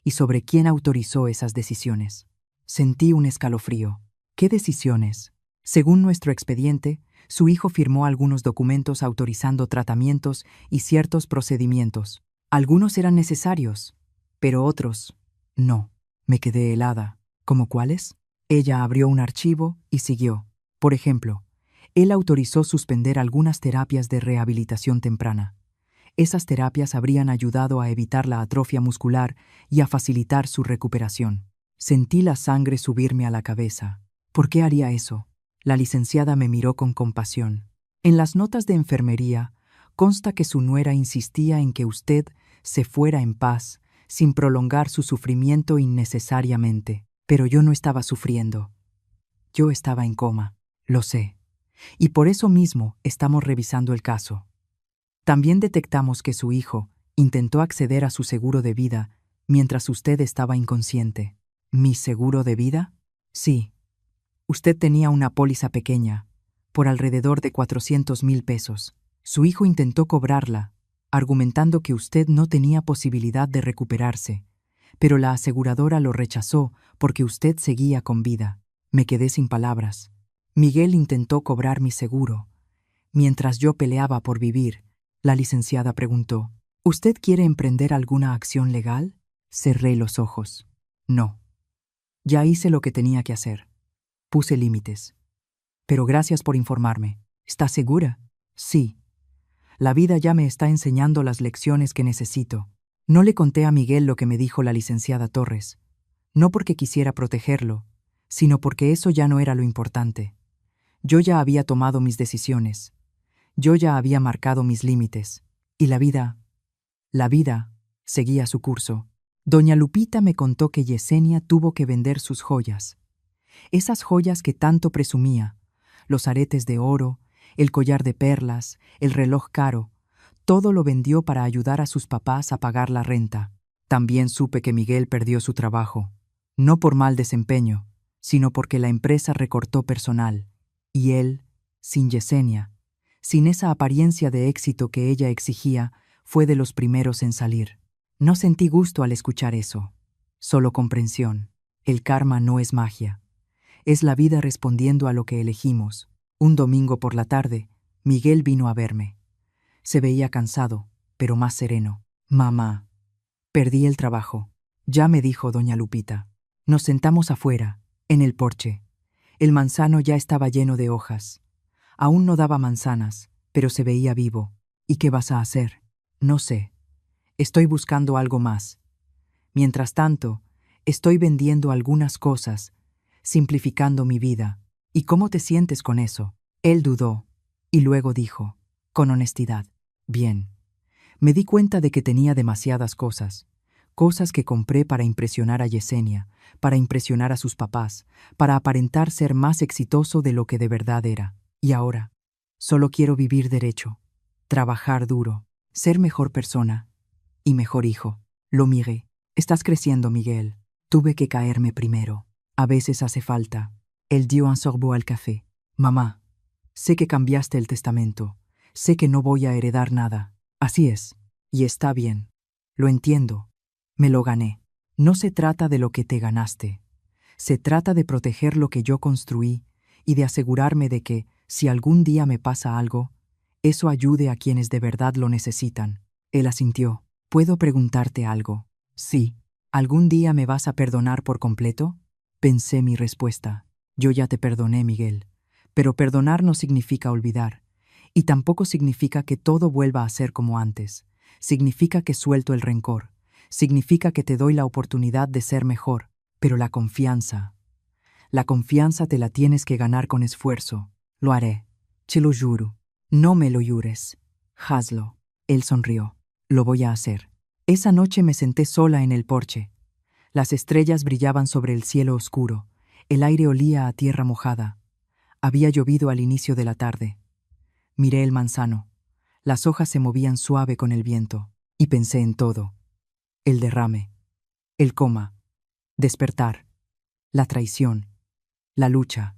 y sobre quién autorizó esas decisiones. Sentí un escalofrío. ¿Qué decisiones? Según nuestro expediente, su hijo firmó algunos documentos autorizando tratamientos y ciertos procedimientos. Algunos eran necesarios, pero otros no. Me quedé helada. ¿Cómo cuáles? Ella abrió un archivo y siguió. Por ejemplo, él autorizó suspender algunas terapias de rehabilitación temprana. Esas terapias habrían ayudado a evitar la atrofia muscular y a facilitar su recuperación. Sentí la sangre subirme a la cabeza. ¿Por qué haría eso? La licenciada me miró con compasión. En las notas de enfermería consta que su nuera insistía en que usted se fuera en paz, sin prolongar su sufrimiento innecesariamente. Pero yo no estaba sufriendo. Yo estaba en coma, lo sé. Y por eso mismo estamos revisando el caso. También detectamos que su hijo intentó acceder a su seguro de vida mientras usted estaba inconsciente. ¿Mi seguro de vida? Sí. Usted tenía una póliza pequeña, por alrededor de 400,000 pesos. Su hijo intentó cobrarla, argumentando que usted no tenía posibilidad de recuperarse, pero la aseguradora lo rechazó porque usted seguía con vida. Me quedé sin palabras. Miguel intentó cobrar mi seguro. Mientras yo peleaba por vivir, la licenciada preguntó, ¿usted quiere emprender alguna acción legal? Cerré los ojos. No. Ya hice lo que tenía que hacer. Puse límites. Pero gracias por informarme. ¿Está segura? Sí. La vida ya me está enseñando las lecciones que necesito. No le conté a Miguel lo que me dijo la licenciada Torres. No porque quisiera protegerlo, sino porque eso ya no era lo importante. Yo ya había tomado mis decisiones. Yo ya había marcado mis límites. Y la vida seguía su curso. Doña Lupita me contó que Yesenia tuvo que vender sus joyas. Esas joyas que tanto presumía, los aretes de oro, el collar de perlas, el reloj caro, todo lo vendió para ayudar a sus papás a pagar la renta. También supe que Miguel perdió su trabajo, no por mal desempeño, sino porque la empresa recortó personal, y él, sin Yesenia, sin esa apariencia de éxito que ella exigía, fue de los primeros en salir. No sentí gusto al escuchar eso, solo comprensión. El karma no es magia. Es la vida respondiendo a lo que elegimos. Un domingo por la tarde, Miguel vino a verme. Se veía cansado, pero más sereno. Mamá, perdí el trabajo. Ya me dijo doña Lupita. Nos sentamos afuera, en el porche. El manzano ya estaba lleno de hojas. Aún no daba manzanas, pero se veía vivo. ¿Y qué vas a hacer? No sé. Estoy buscando algo más. Mientras tanto, estoy vendiendo algunas cosas, simplificando mi vida. ¿Y cómo te sientes con eso? Él dudó, y luego dijo, con honestidad, bien. Me di cuenta de que tenía demasiadas cosas que compré para impresionar a Yesenia, para impresionar a sus papás, para aparentar ser más exitoso de lo que de verdad era. Y ahora, solo quiero vivir derecho, trabajar duro, ser mejor persona y mejor hijo. Lo miré. Estás creciendo, Miguel. Tuve que caerme primero. A veces hace falta. Él dio un sorbo al café. Mamá, sé que cambiaste el testamento. Sé que no voy a heredar nada. Así es. Y está bien. Lo entiendo. Me lo gané. No se trata de lo que te ganaste. Se trata de proteger lo que yo construí y de asegurarme de que, si algún día me pasa algo, eso ayude a quienes de verdad lo necesitan. Él asintió. ¿Puedo preguntarte algo? Sí. ¿Algún día me vas a perdonar por completo? Pensé mi respuesta. Yo ya te perdoné, Miguel. Pero perdonar no significa olvidar. Y tampoco significa que todo vuelva a ser como antes. Significa que suelto el rencor. Significa que te doy la oportunidad de ser mejor. Pero la confianza te la tienes que ganar con esfuerzo. Lo haré. Te lo juro. No me lo jures. Hazlo. Él sonrió. Lo voy a hacer. Esa noche me senté sola en el porche. Las estrellas brillaban sobre el cielo oscuro. El aire olía a tierra mojada. Había llovido al inicio de la tarde. Miré el manzano. Las hojas se movían suave con el viento. Y pensé en todo. El derrame. El coma. Despertar. La traición. La lucha.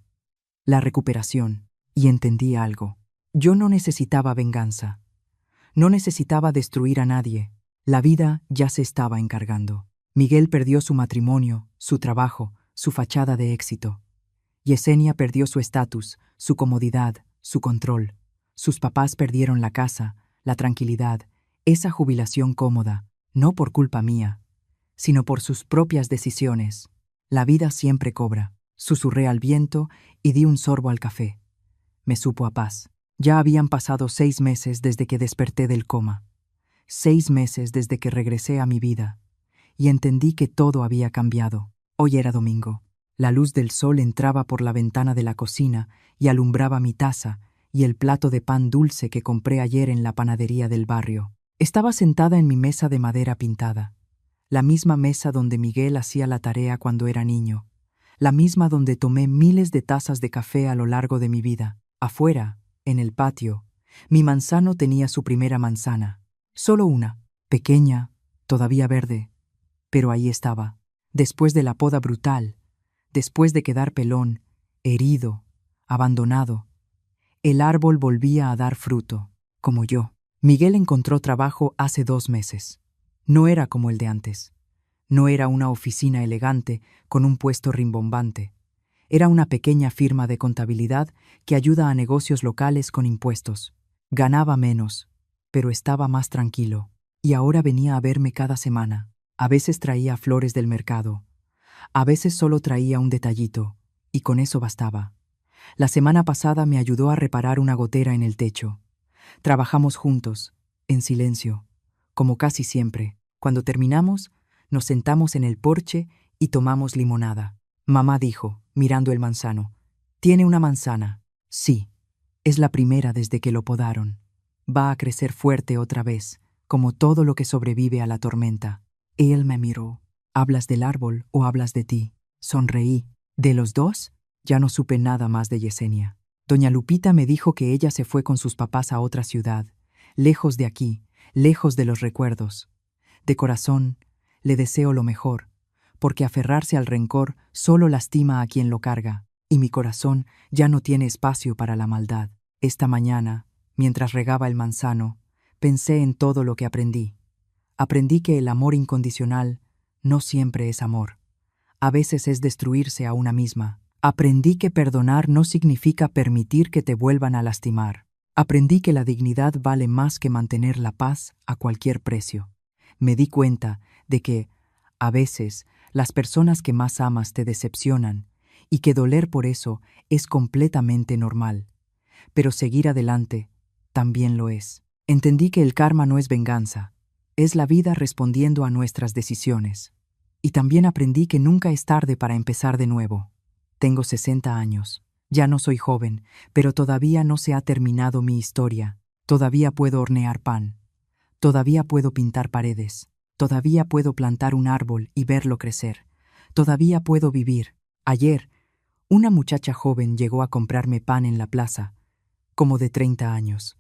La recuperación. Y entendí algo. Yo no necesitaba venganza. No necesitaba destruir a nadie. La vida ya se estaba encargando. Miguel perdió su matrimonio, su trabajo, su fachada de éxito. Yesenia perdió su estatus, su comodidad, su control. Sus papás perdieron la casa, la tranquilidad, esa jubilación cómoda, no por culpa mía, sino por sus propias decisiones. La vida siempre cobra. Susurré al viento y di un sorbo al café. Me supo a paz. Ya habían pasado 6 meses desde que desperté del coma. 6 meses desde que regresé a mi vida. Y entendí que todo había cambiado. Hoy era domingo. La luz del sol entraba por la ventana de la cocina y alumbraba mi taza y el plato de pan dulce que compré ayer en la panadería del barrio. Estaba sentada en mi mesa de madera pintada. La misma mesa donde Miguel hacía la tarea cuando era niño. La misma donde tomé miles de tazas de café a lo largo de mi vida. Afuera, en el patio, mi manzano tenía su primera manzana. Solo una, pequeña, todavía verde. Pero ahí estaba, después de la poda brutal, después de quedar pelón, herido, abandonado. El árbol volvía a dar fruto, como yo. Miguel encontró trabajo hace 2 meses. No era como el de antes. No era una oficina elegante con un puesto rimbombante. Era una pequeña firma de contabilidad que ayuda a negocios locales con impuestos. Ganaba menos, pero estaba más tranquilo. Y ahora venía a verme cada semana. A veces traía flores del mercado. A veces solo traía un detallito, y con eso bastaba. La semana pasada me ayudó a reparar una gotera en el techo. Trabajamos juntos, en silencio, como casi siempre. Cuando terminamos, nos sentamos en el porche y tomamos limonada. Mamá dijo, mirando el manzano, «¿Tiene una manzana?» «Sí, es la primera desde que lo podaron. Va a crecer fuerte otra vez, como todo lo que sobrevive a la tormenta». Él me miró. «¿Hablas del árbol o hablas de ti?» Sonreí. «¿De los dos?» Ya no supe nada más de Yesenia. Doña Lupita me dijo que ella se fue con sus papás a otra ciudad, lejos de aquí, lejos de los recuerdos. De corazón, le deseo lo mejor, porque aferrarse al rencor solo lastima a quien lo carga, y mi corazón ya no tiene espacio para la maldad. Esta mañana, mientras regaba el manzano, pensé en todo lo que aprendí. Aprendí que el amor incondicional no siempre es amor. A veces es destruirse a una misma. Aprendí que perdonar no significa permitir que te vuelvan a lastimar. Aprendí que la dignidad vale más que mantener la paz a cualquier precio. Me di cuenta de que, a veces, las personas que más amas te decepcionan y que doler por eso es completamente normal. Pero seguir adelante también lo es. Entendí que el karma no es venganza, es la vida respondiendo a nuestras decisiones. Y también aprendí que nunca es tarde para empezar de nuevo. Tengo 60 años. Ya no soy joven, pero todavía no se ha terminado mi historia. Todavía puedo hornear pan. Todavía puedo pintar paredes. Todavía puedo plantar un árbol y verlo crecer. Todavía puedo vivir. Ayer, una muchacha joven llegó a comprarme pan en la plaza, como de 30 años.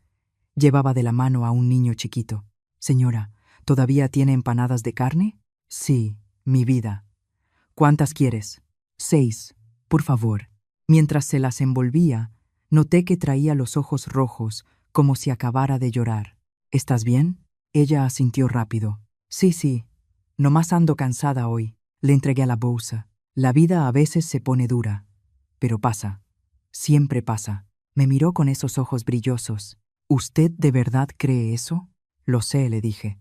Llevaba de la mano a un niño chiquito. «Señora, ¿todavía tiene empanadas de carne?» «Sí, mi vida». «¿Cuántas quieres?» «6, por favor». Mientras se las envolvía, noté que traía los ojos rojos, como si acabara de llorar. «¿Estás bien?» Ella asintió rápido. Sí, nomás ando cansada hoy». Le entregué a la bolsa. La vida a veces se pone dura, pero pasa. Siempre pasa. Me miró con esos ojos brillosos. «¿Usted de verdad cree eso?» «Lo sé», le dije,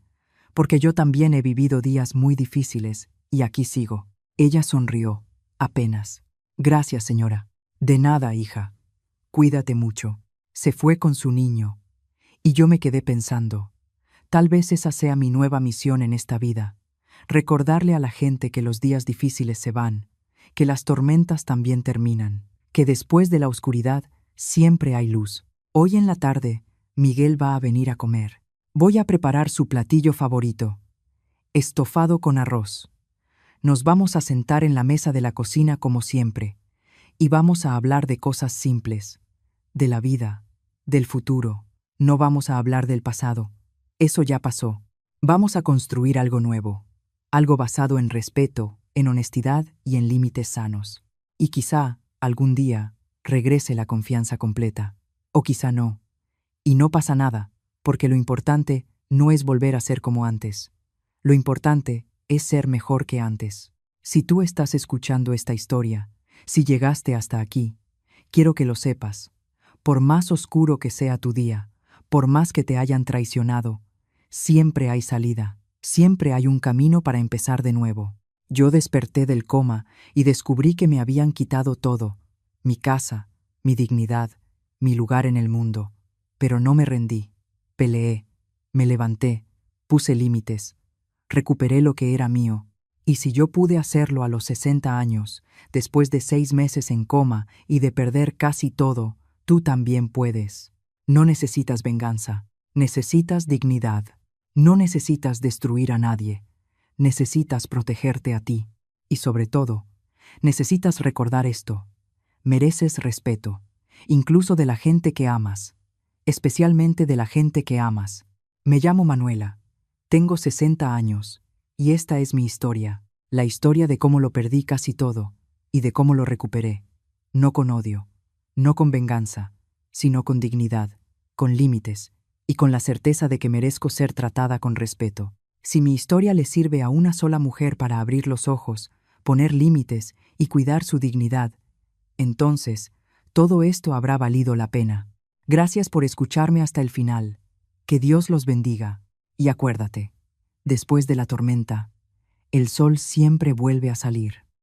«porque yo también he vivido días muy difíciles y aquí sigo». Ella sonrió, apenas. «Gracias, señora». «De nada, hija. Cuídate mucho». Se fue con su niño, y yo me quedé pensando, tal vez esa sea mi nueva misión en esta vida, recordarle a la gente que los días difíciles se van, que las tormentas también terminan, que después de la oscuridad siempre hay luz. Hoy en la tarde, Miguel va a venir a comer. Voy a preparar su platillo favorito, estofado con arroz. Nos vamos a sentar en la mesa de la cocina como siempre, y vamos a hablar de cosas simples, de la vida, del futuro. No vamos a hablar del pasado. Eso ya pasó. Vamos a construir algo nuevo, algo basado en respeto, en honestidad y en límites sanos. Y quizá, algún día, regrese la confianza completa. O quizá no. Y no pasa nada, porque lo importante no es volver a ser como antes. Lo importante es ser mejor que antes. Si tú estás escuchando esta historia, si llegaste hasta aquí, quiero que lo sepas. Por más oscuro que sea tu día, por más que te hayan traicionado, siempre hay salida, siempre hay un camino para empezar de nuevo. Yo desperté del coma y descubrí que me habían quitado todo, mi casa, mi dignidad, mi lugar en el mundo. Pero no me rendí, peleé, me levanté, puse límites, recuperé lo que era mío. Y si yo pude hacerlo a los 60 años, después de 6 meses en coma y de perder casi todo, tú también puedes. No necesitas venganza, necesitas dignidad. No necesitas destruir a nadie, necesitas protegerte a ti. Y sobre todo, necesitas recordar esto: mereces respeto, incluso de la gente que amas, especialmente de la gente que amas. Me llamo Manuela, tengo 60 años, y esta es mi historia, la historia de cómo lo perdí casi todo, y de cómo lo recuperé, no con odio, no con venganza, sino con dignidad, con límites, y con la certeza de que merezco ser tratada con respeto. Si mi historia le sirve a una sola mujer para abrir los ojos, poner límites y cuidar su dignidad, entonces, todo esto habrá valido la pena. Gracias por escucharme hasta el final. Que Dios los bendiga. Y acuérdate, después de la tormenta, el sol siempre vuelve a salir.